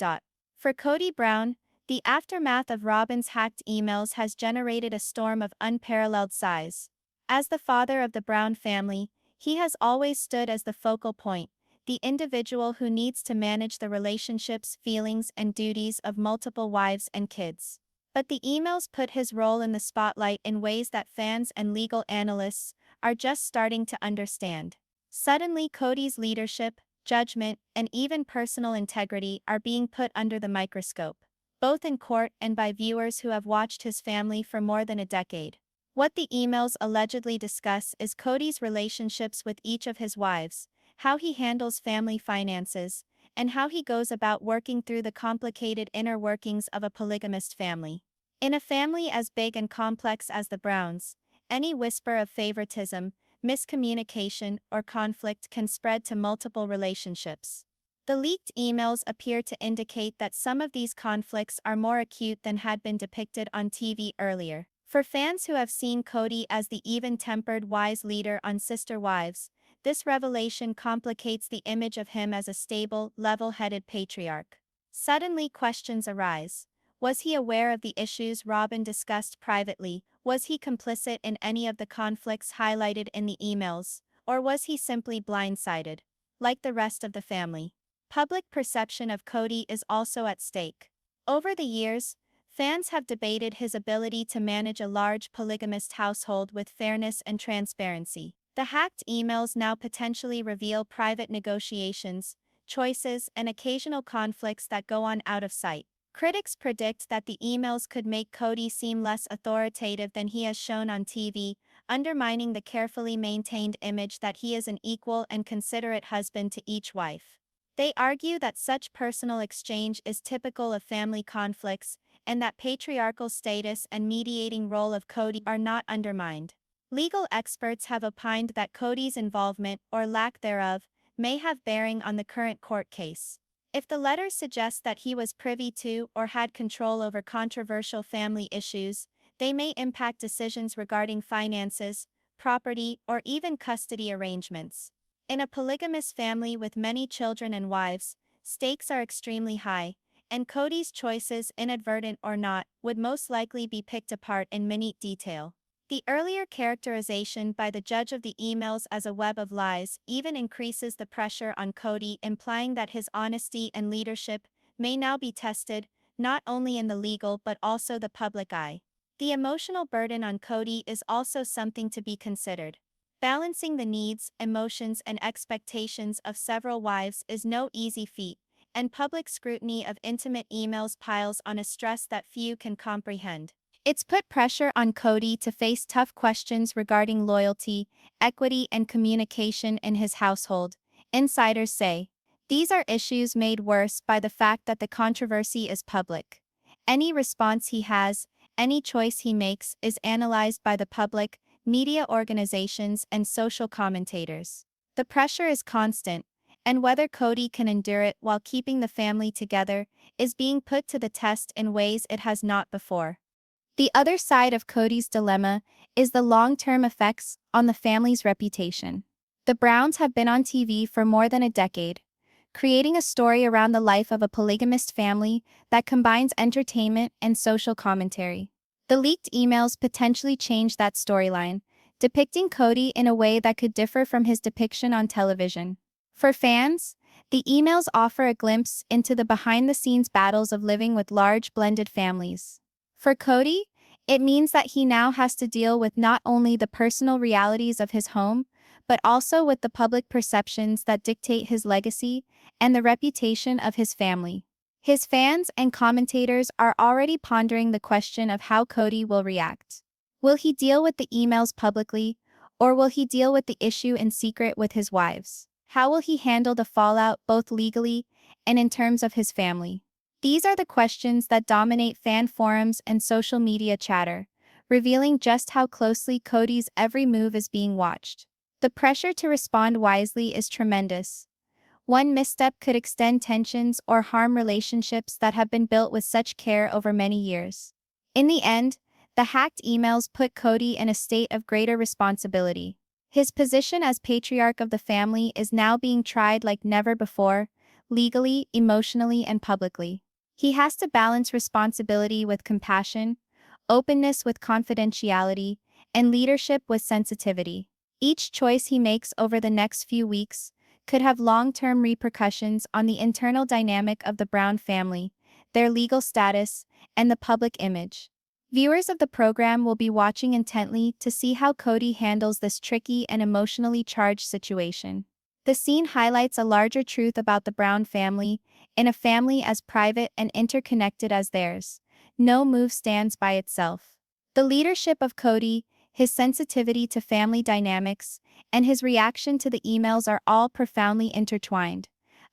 For Kody Brown, the aftermath of Robyn's hacked emails has generated a storm of unparalleled size. As the father of the Brown family, he has always stood as the focal point, the individual who needs to manage the relationships, feelings, and duties of multiple wives and kids. But the emails put his role in the spotlight in ways that fans and legal analysts are just starting to understand. Suddenly, Kody's leadership, judgment, and even personal integrity are being put under the microscope, both in court and by viewers who have watched his family for more than a decade. What the emails allegedly discuss is Kody's relationships with each of his wives, how he handles family finances, and how he goes about working through the complicated inner workings of a polygamist family. In a family as big and complex as the Browns, any whisper of favoritism, miscommunication, or conflict can spread to multiple relationships. The leaked emails appear to indicate that some of these conflicts are more acute than had been depicted on TV earlier. For fans who have seen Kody as the even-tempered wise leader on Sister Wives, this revelation complicates the image of him as a stable, level-headed patriarch. Suddenly questions arise. Was he aware of the issues Robyn discussed privately? Was he complicit in any of the conflicts highlighted in the emails? Or was he simply blindsided, like the rest of the family? Public perception of Kody is also at stake. Over the years, fans have debated his ability to manage a large polygamist household with fairness and transparency. The hacked emails now potentially reveal private negotiations, choices, and occasional conflicts that go on out of sight. Critics predict that the emails could make Kody seem less authoritative than he has shown on TV, undermining the carefully maintained image that he is an equal and considerate husband to each wife. They argue that such personal exchange is typical of family conflicts, and that patriarchal status and mediating role of Kody are not undermined. Legal experts have opined that Kody's involvement, or lack thereof, may have bearing on the current court case. If the letters suggest that he was privy to or had control over controversial family issues, they may impact decisions regarding finances, property, or even custody arrangements. In a polygamous family with many children and wives, stakes are extremely high, and Kody's choices, inadvertent or not, would most likely be picked apart in minute detail. The earlier characterization by the judge of the emails as a web of lies even increases the pressure on Kody, implying that his honesty and leadership may now be tested, not only in the legal but also the public eye. The emotional burden on Kody is also something to be considered. Balancing the needs, emotions, and expectations of several wives is no easy feat, and public scrutiny of intimate emails piles on a stress that few can comprehend. It's put pressure on Kody to face tough questions regarding loyalty, equity, and communication in his household. Insiders say these are issues made worse by the fact that the controversy is public. Any response he has, any choice he makes, is analyzed by the public, media organizations, and social commentators. The pressure is constant, and whether Kody can endure it while keeping the family together is being put to the test in ways it has not before. The other side of Kody's dilemma is the long-term effects on the family's reputation. The Browns have been on TV for more than a decade, creating a story around the life of a polygamist family that combines entertainment and social commentary. The leaked emails potentially change that storyline, depicting Kody in a way that could differ from his depiction on television. For fans, the emails offer a glimpse into the behind-the-scenes battles of living with large blended families. For Kody, it means that he now has to deal with not only the personal realities of his home, but also with the public perceptions that dictate his legacy and the reputation of his family. His fans and commentators are already pondering the question of how Kody will react. Will he deal with the emails publicly, or will he deal with the issue in secret with his wives? How will he handle the fallout both legally and in terms of his family? These are the questions that dominate fan forums and social media chatter, revealing just how closely Kody's every move is being watched. The pressure to respond wisely is tremendous. One misstep could extend tensions or harm relationships that have been built with such care over many years. In the end, the hacked emails put Kody in a state of greater responsibility. His position as patriarch of the family is now being tried like never before, legally, emotionally, and publicly. He has to balance responsibility with compassion, openness with confidentiality, and leadership with sensitivity. Each choice he makes over the next few weeks could have long-term repercussions on the internal dynamic of the Brown family, their legal status, and the public image. Viewers of the program will be watching intently to see how Kody handles this tricky and emotionally charged situation. The scene highlights a larger truth about the Brown family. In a family as private and interconnected as theirs, no move stands by itself. The leadership of Kody, his sensitivity to family dynamics, and his reaction to the emails are all profoundly intertwined,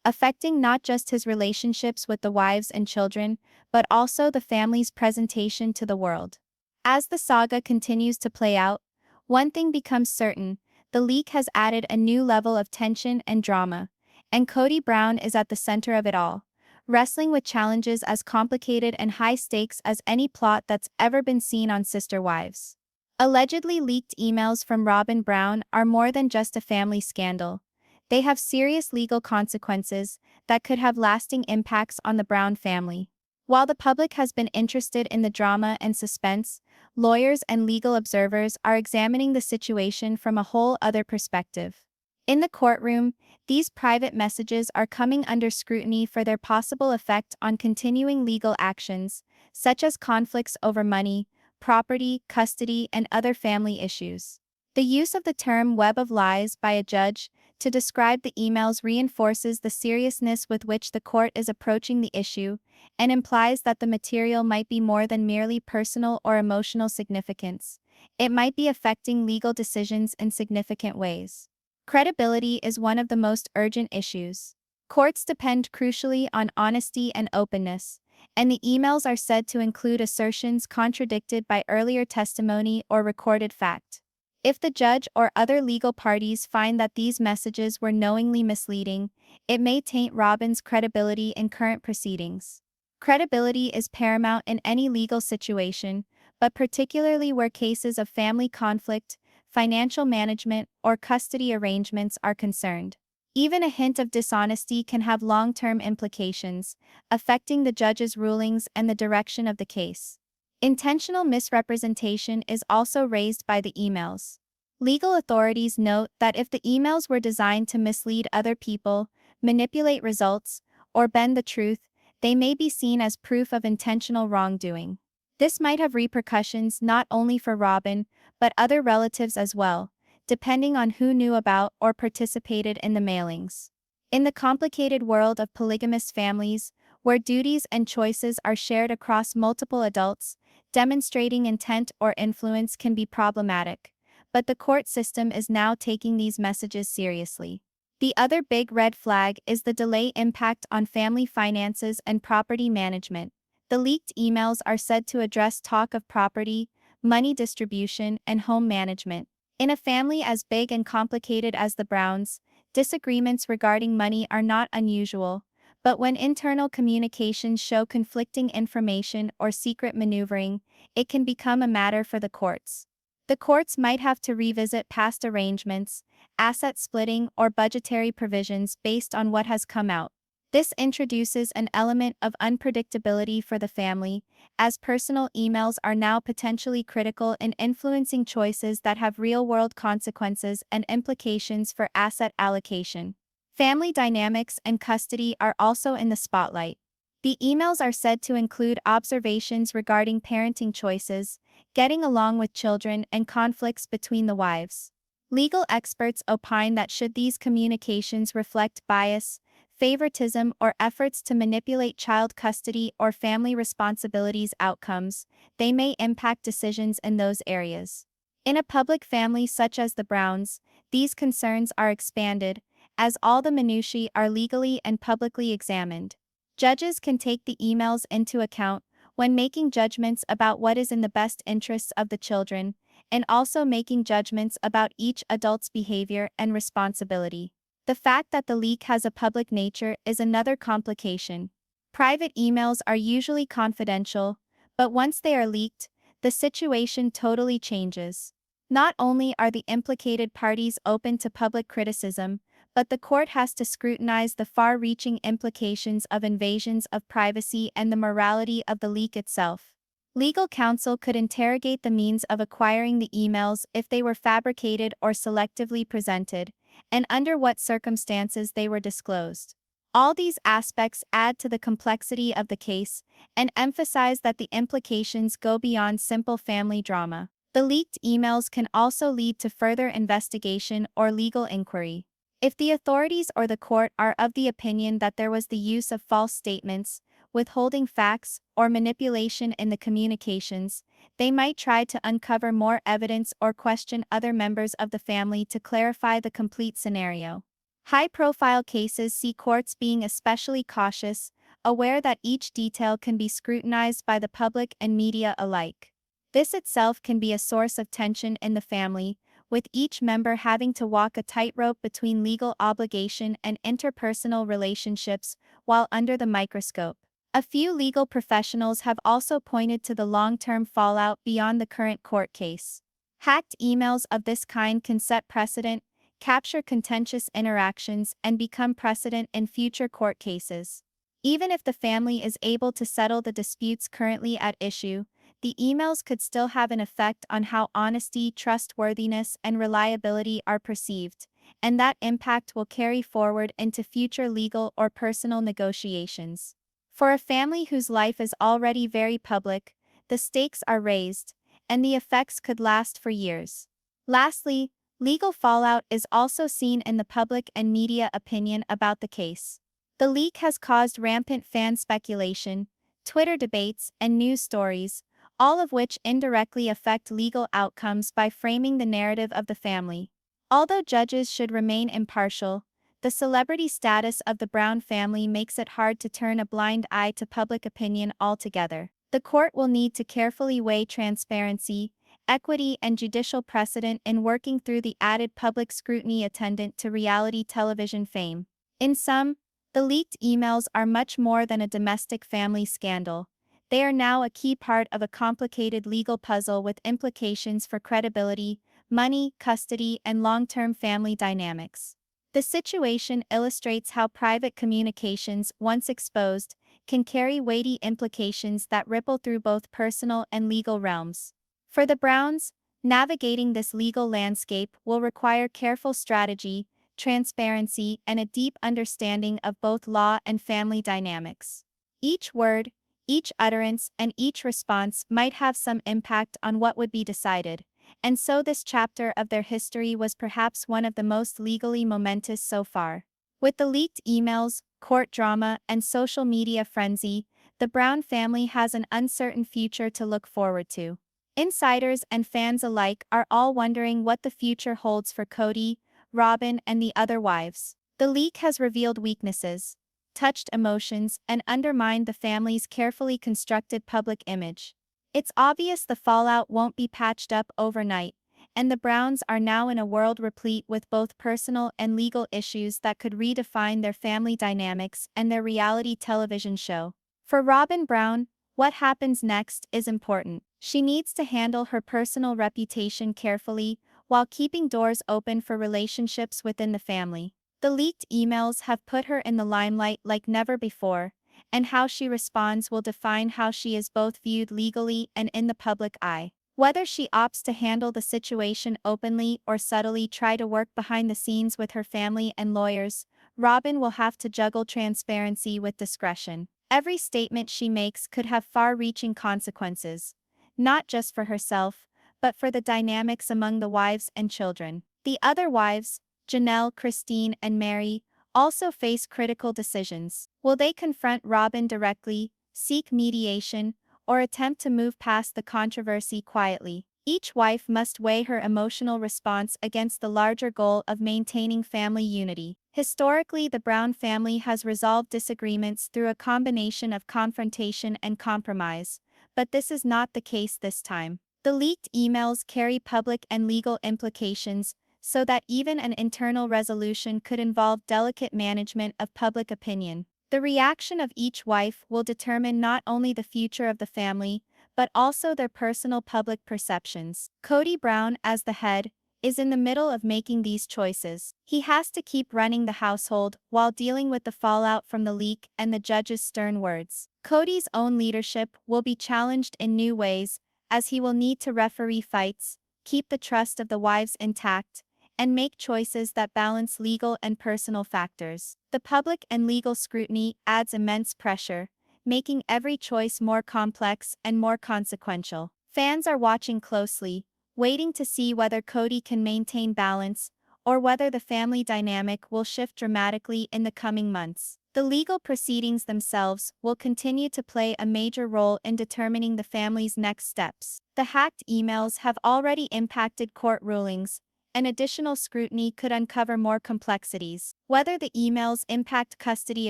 affecting not just his relationships with the wives and children, but also the family's presentation to the world. As the saga continues to play out, one thing becomes certain: the leak has added a new level of tension and drama, and Kody Brown is at the center of it all, wrestling with challenges as complicated and high stakes as any plot that's ever been seen on Sister Wives. Allegedly leaked emails from Robyn Brown are more than just a family scandal. They have serious legal consequences that could have lasting impacts on the Brown family. While the public has been interested in the drama and suspense, lawyers and legal observers are examining the situation from a whole other perspective. In the courtroom, these private messages are coming under scrutiny for their possible effect on continuing legal actions, such as conflicts over money, property, custody, and other family issues. The use of the term "web of lies" by a judge to describe the emails reinforces the seriousness with which the court is approaching the issue and implies that the material might be more than merely personal or emotional significance. It might be affecting legal decisions in significant ways. Credibility is one of the most urgent issues. Courts depend crucially on honesty and openness, and the emails are said to include assertions contradicted by earlier testimony or recorded fact. If the judge or other legal parties find that these messages were knowingly misleading, it may taint Robyn's credibility in current proceedings. Credibility is paramount in any legal situation, but particularly where cases of family conflict financial management, or custody arrangements are concerned. Even a hint of dishonesty can have long-term implications, affecting the judge's rulings and the direction of the case. Intentional misrepresentation is also raised by the emails. Legal authorities note that if the emails were designed to mislead other people, manipulate results, or bend the truth, they may be seen as proof of intentional wrongdoing. This might have repercussions not only for Robyn, but other relatives as well, depending on who knew about or participated in the mailings. In the complicated world of polygamous families, where duties and choices are shared across multiple adults, demonstrating intent or influence can be problematic, but the court system is now taking these messages seriously. The other big red flag is the delay impact on family finances and property management. The leaked emails are said to address talk of property, money distribution, and home management. In a family as big and complicated as the Browns, disagreements regarding money are not unusual, but when internal communications show conflicting information or secret maneuvering, it can become a matter for the courts. The courts might have to revisit past arrangements, asset splitting, or budgetary provisions based on what has come out. This introduces an element of unpredictability for the family, as personal emails are now potentially critical in influencing choices that have real-world consequences and implications for asset allocation. Family dynamics and custody are also in the spotlight. The emails are said to include observations regarding parenting choices, getting along with children, and conflicts between the wives. Legal experts opine that should these communications reflect bias, favoritism, or efforts to manipulate child custody or family responsibilities outcomes, they may impact decisions in those areas. In a public family such as the Browns, these concerns are expanded, as all the minutiae are legally and publicly examined. Judges can take the emails into account when making judgments about what is in the best interests of the children, and also making judgments about each adult's behavior and responsibility. The fact that the leak has a public nature is another complication. Private emails are usually confidential, but once they are leaked, the situation totally changes. Not only are the implicated parties open to public criticism, but the court has to scrutinize the far-reaching implications of invasions of privacy and the morality of the leak itself. Legal counsel could interrogate the means of acquiring the emails if they were fabricated or selectively presented, and under what circumstances they were disclosed. All these aspects add to the complexity of the case and emphasize that the implications go beyond simple family drama. The leaked emails can also lead to further investigation or legal inquiry. If the authorities or the court are of the opinion that there was the use of false statements, withholding facts, or manipulation in the communications, they might try to uncover more evidence or question other members of the family to clarify the complete scenario. High-profile cases see courts being especially cautious, aware that each detail can be scrutinized by the public and media alike. This itself can be a source of tension in the family, with each member having to walk a tightrope between legal obligation and interpersonal relationships while under the microscope. A few legal professionals have also pointed to the long-term fallout beyond the current court case. Hacked emails of this kind can set precedent, capture contentious interactions, and become precedent in future court cases. Even if the family is able to settle the disputes currently at issue, the emails could still have an effect on how honesty, trustworthiness, and reliability are perceived, and that impact will carry forward into future legal or personal negotiations. For a family whose life is already very public, the stakes are raised, and the effects could last for years. Lastly, legal fallout is also seen in the public and media opinion about the case. The leak has caused rampant fan speculation, Twitter debates, and news stories, all of which indirectly affect legal outcomes by framing the narrative of the family. Although judges should remain impartial, the celebrity status of the Brown family makes it hard to turn a blind eye to public opinion altogether. The court will need to carefully weigh transparency, equity, and judicial precedent in working through the added public scrutiny attendant to reality television fame. In sum, the leaked emails are much more than a domestic family scandal. They are now a key part of a complicated legal puzzle with implications for credibility, money, custody, and long-term family dynamics. The situation illustrates how private communications, once exposed, can carry weighty implications that ripple through both personal and legal realms. For the Browns, navigating this legal landscape will require careful strategy, transparency, and a deep understanding of both law and family dynamics. Each word, each utterance, and each response might have some impact on what would be decided, and so this chapter of their history was perhaps one of the most legally momentous so far. With the leaked emails, court drama, and social media frenzy, the Brown family has an uncertain future to look forward to. Insiders and fans alike are all wondering what the future holds for Kody, Robyn, and the other wives. The leak has revealed weaknesses, touched emotions, and undermined the family's carefully constructed public image. It's obvious the fallout won't be patched up overnight, and the Browns are now in a world replete with both personal and legal issues that could redefine their family dynamics and their reality television show. For Robyn Brown, what happens next is important. She needs to handle her personal reputation carefully while keeping doors open for relationships within the family. The leaked emails have put her in the limelight like never before, and how she responds will define how she is both viewed legally and in the public eye. Whether she opts to handle the situation openly or subtly try to work behind the scenes with her family and lawyers, Robyn will have to juggle transparency with discretion. Every statement she makes could have far-reaching consequences, not just for herself, but for the dynamics among the wives and children. The other wives, Janelle, Christine, and Mary, also face critical decisions. Will they confront Robyn directly, seek mediation, or attempt to move past the controversy quietly? Each wife must weigh her emotional response against the larger goal of maintaining family unity. Historically, the Brown family has resolved disagreements through a combination of confrontation and compromise, but this is not the case this time. The leaked emails carry public and legal implications, so that even an internal resolution could involve delicate management of public opinion. The reaction of each wife will determine not only the future of the family, but also their personal public perceptions. Kody Brown, as the head, is in the middle of making these choices. He has to keep running the household while dealing with the fallout from the leak and the judge's stern words. Kody's own leadership will be challenged in new ways, as he will need to referee fights, keep the trust of the wives intact, and make choices that balance legal and personal factors. The public and legal scrutiny adds immense pressure, making every choice more complex and more consequential. Fans are watching closely, waiting to see whether Kody can maintain balance, or whether the family dynamic will shift dramatically in the coming months. The legal proceedings themselves will continue to play a major role in determining the family's next steps. The hacked emails have already impacted court rulings, and additional scrutiny could uncover more complexities. Whether the emails impact custody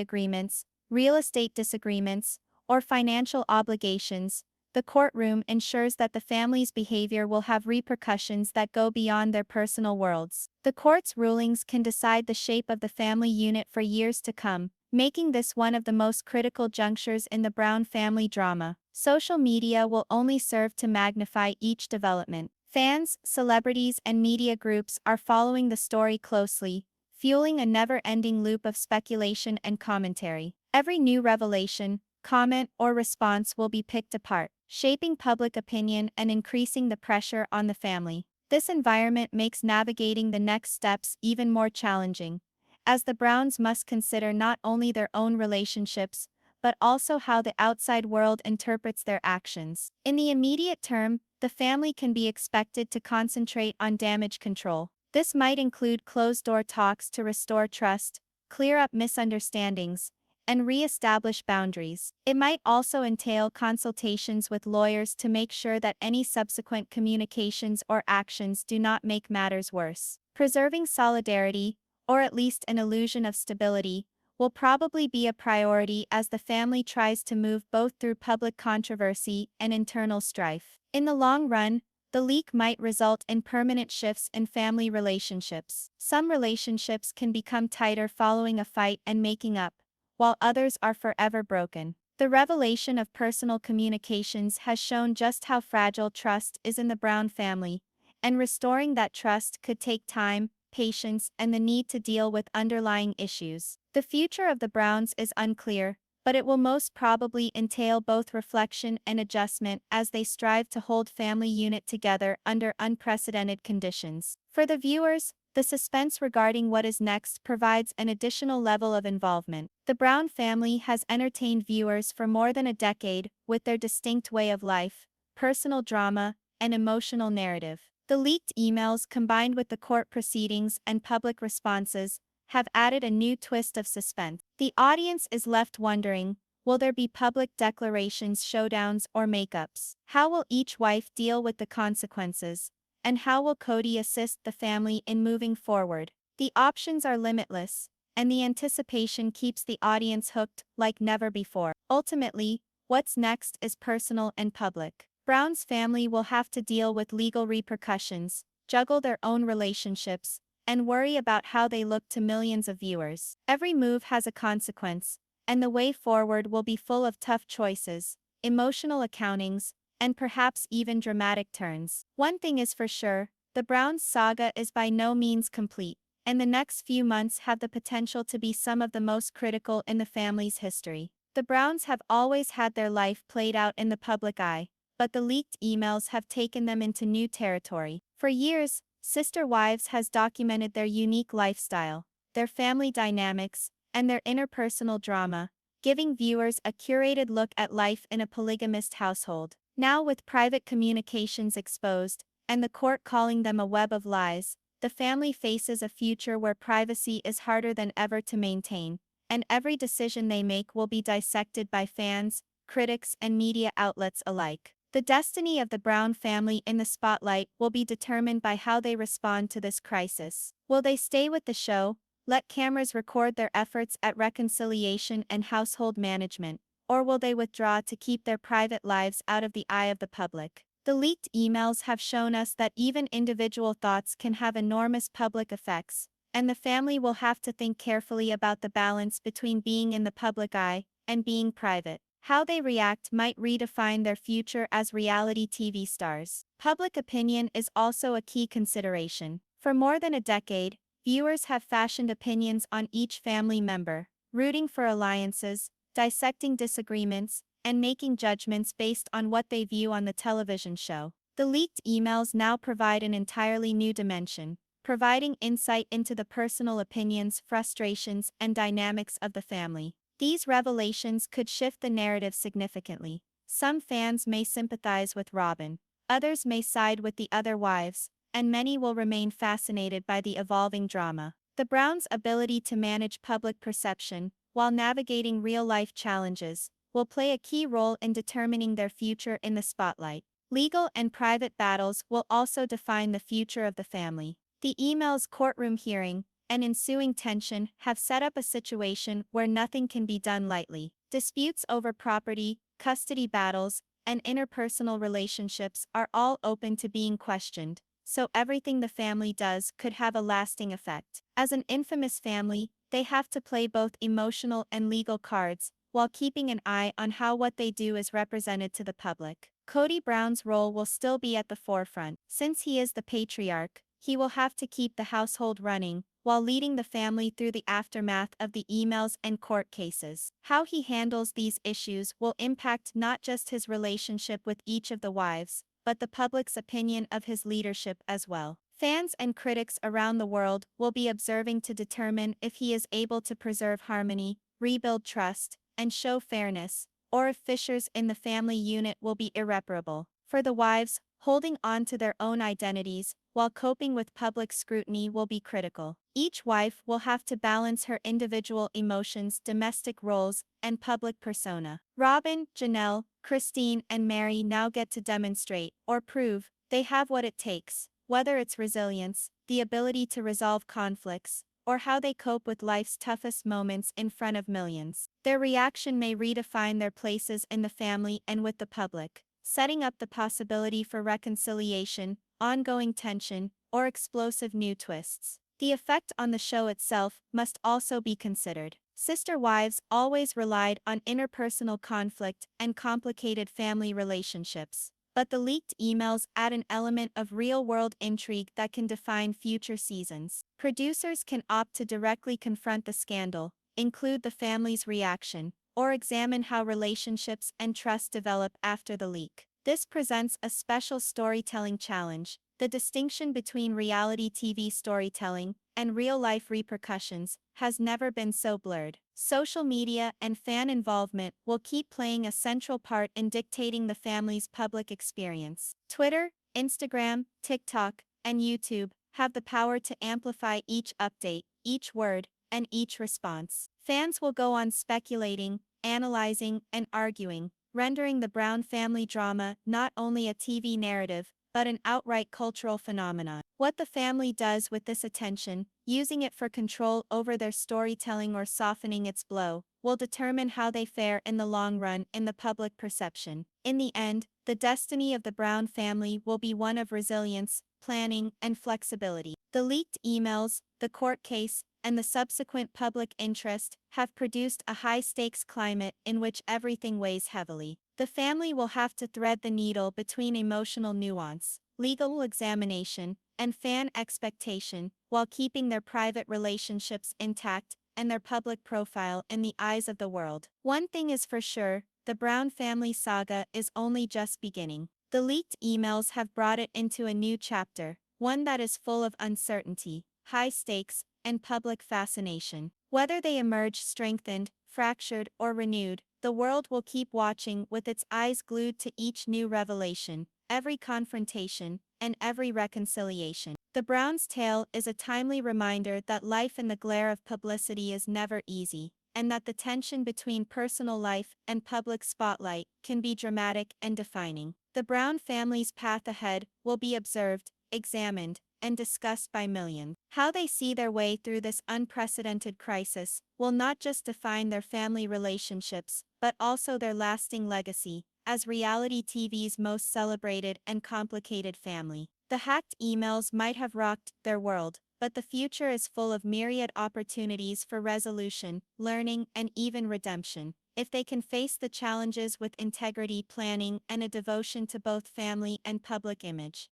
agreements, real estate disagreements, or financial obligations, the courtroom ensures that the family's behavior will have repercussions that go beyond their personal worlds. The court's rulings can decide the shape of the family unit for years to come, making this one of the most critical junctures in the Brown family drama. Social media will only serve to magnify each development. Fans, celebrities, and media groups are following the story closely, fueling a never-ending loop of speculation and commentary. Every new revelation, comment, or response will be picked apart, shaping public opinion and increasing the pressure on the family. This environment makes navigating the next steps even more challenging, as the Browns must consider not only their own relationships, but also how the outside world interprets their actions. In the immediate term, the family can be expected to concentrate on damage control. This might include closed-door talks to restore trust, clear up misunderstandings, and re-establish boundaries. It might also entail consultations with lawyers to make sure that any subsequent communications or actions do not make matters worse. Preserving solidarity, or at least an illusion of stability, will probably be a priority as the family tries to move both through public controversy and internal strife. In the long run, the leak might result in permanent shifts in family relationships. Some relationships can become tighter following a fight and making up, while others are forever broken. The revelation of personal communications has shown just how fragile trust is in the Brown family, and restoring that trust could take time, patience, and the need to deal with underlying issues. The future of the Browns is unclear, but it will most probably entail both reflection and adjustment as they strive to hold family unit together under unprecedented conditions. For the viewers, the suspense regarding what is next provides an additional level of involvement. The Brown family has entertained viewers for more than a decade with their distinct way of life, personal drama, and emotional narrative. The leaked emails combined with the court proceedings and public responses have added a new twist of suspense. The audience is left wondering, will there be public declarations, showdowns, or makeups? How will each wife deal with the consequences? And how will Kody assist the family in moving forward? The options are limitless, and the anticipation keeps the audience hooked like never before. Ultimately, what's next is personal and public. Brown's family will have to deal with legal repercussions, juggle their own relationships, and worry about how they look to millions of viewers. Every move has a consequence, and the way forward will be full of tough choices, emotional accountings, and perhaps even dramatic turns. One thing is for sure, the Browns saga is by no means complete, and the next few months have the potential to be some of the most critical in the family's history. The Browns have always had their life played out in the public eye, but the leaked emails have taken them into new territory. For years, Sister Wives has documented their unique lifestyle, their family dynamics, and their interpersonal drama, giving viewers a curated look at life in a polygamist household. Now, with private communications exposed, and the court calling them a web of lies, the family faces a future where privacy is harder than ever to maintain, and every decision they make will be dissected by fans, critics, and media outlets alike. The destiny of the Brown family in the spotlight will be determined by how they respond to this crisis. Will they stay with the show, let cameras record their efforts at reconciliation and household management, or will they withdraw to keep their private lives out of the eye of the public? The leaked emails have shown us that even individual thoughts can have enormous public effects, and the family will have to think carefully about the balance between being in the public eye and being private. How they react might redefine their future as reality TV stars. Public opinion is also a key consideration. For more than a decade, viewers have fashioned opinions on each family member, rooting for alliances, dissecting disagreements, and making judgments based on what they view on the television show. The leaked emails now provide an entirely new dimension, providing insight into the personal opinions, frustrations, and dynamics of the family. These revelations could shift the narrative significantly. Some fans may sympathize with Robyn, others may side with the other wives, and many will remain fascinated by the evolving drama. The Browns' ability to manage public perception, while navigating real-life challenges, will play a key role in determining their future in the spotlight. Legal and private battles will also define the future of the family. The email's courtroom hearing, and ensuing tension have set up a situation where nothing can be done lightly. Disputes over property, custody battles, and interpersonal relationships are all open to being questioned, so everything the family does could have a lasting effect. As an infamous family, they have to play both emotional and legal cards, while keeping an eye on how what they do is represented to the public. Kody Brown's role will still be at the forefront. Since he is the patriarch, he will have to keep the household running, while leading the family through the aftermath of the emails and court cases. How he handles these issues will impact not just his relationship with each of the wives, but the public's opinion of his leadership as well. Fans and critics around the world will be observing to determine if he is able to preserve harmony, rebuild trust, and show fairness, or if fissures in the family unit will be irreparable. For the wives, holding on to their own identities, while coping with public scrutiny will be critical. Each wife will have to balance her individual emotions, domestic roles, and public persona. Robyn, Janelle, Christine, and Mary now get to demonstrate, or prove, they have what it takes, whether it's resilience, the ability to resolve conflicts, or how they cope with life's toughest moments in front of millions. Their reaction may redefine their places in the family and with the public, setting up the possibility for reconciliation, ongoing tension, or explosive new twists. The effect on the show itself must also be considered. Sister Wives always relied on interpersonal conflict and complicated family relationships. But the leaked emails add an element of real-world intrigue that can define future seasons. Producers can opt to directly confront the scandal, include the family's reaction, or examine how relationships and trust develop after the leak. This presents a special storytelling challenge. The distinction between reality TV storytelling and real-life repercussions has never been so blurred. Social media and fan involvement will keep playing a central part in dictating the family's public experience. Twitter, Instagram, TikTok, and YouTube have the power to amplify each update, each word, and each response. Fans will go on speculating, analyzing, and arguing, rendering the Brown family drama not only a TV narrative, but an outright cultural phenomenon. What the family does with this attention, using it for control over their storytelling or softening its blow, will determine how they fare in the long run in the public perception. In the end, the destiny of the Brown family will be one of resilience, planning, and flexibility. The leaked emails, the court case, and the subsequent public interest have produced a high-stakes climate in which everything weighs heavily. The family will have to thread the needle between emotional nuance, legal examination, and fan expectation, while keeping their private relationships intact and their public profile in the eyes of the world. One thing is for sure, the Brown family saga is only just beginning. The leaked emails have brought it into a new chapter, one that is full of uncertainty, high stakes, and public fascination. Whether they emerge strengthened, fractured, or renewed, the world will keep watching with its eyes glued to each new revelation, every confrontation, and every reconciliation. The Brown's tale is a timely reminder that life in the glare of publicity is never easy, and that the tension between personal life and public spotlight can be dramatic and defining. The Brown family's path ahead will be observed, examined, and discussed by millions. How they see their way through this unprecedented crisis will not just define their family relationships, but also their lasting legacy, as reality TV's most celebrated and complicated family. The hacked emails might have rocked their world, but the future is full of myriad opportunities for resolution, learning, and even redemption, if they can face the challenges with integrity, planning, and a devotion to both family and public image.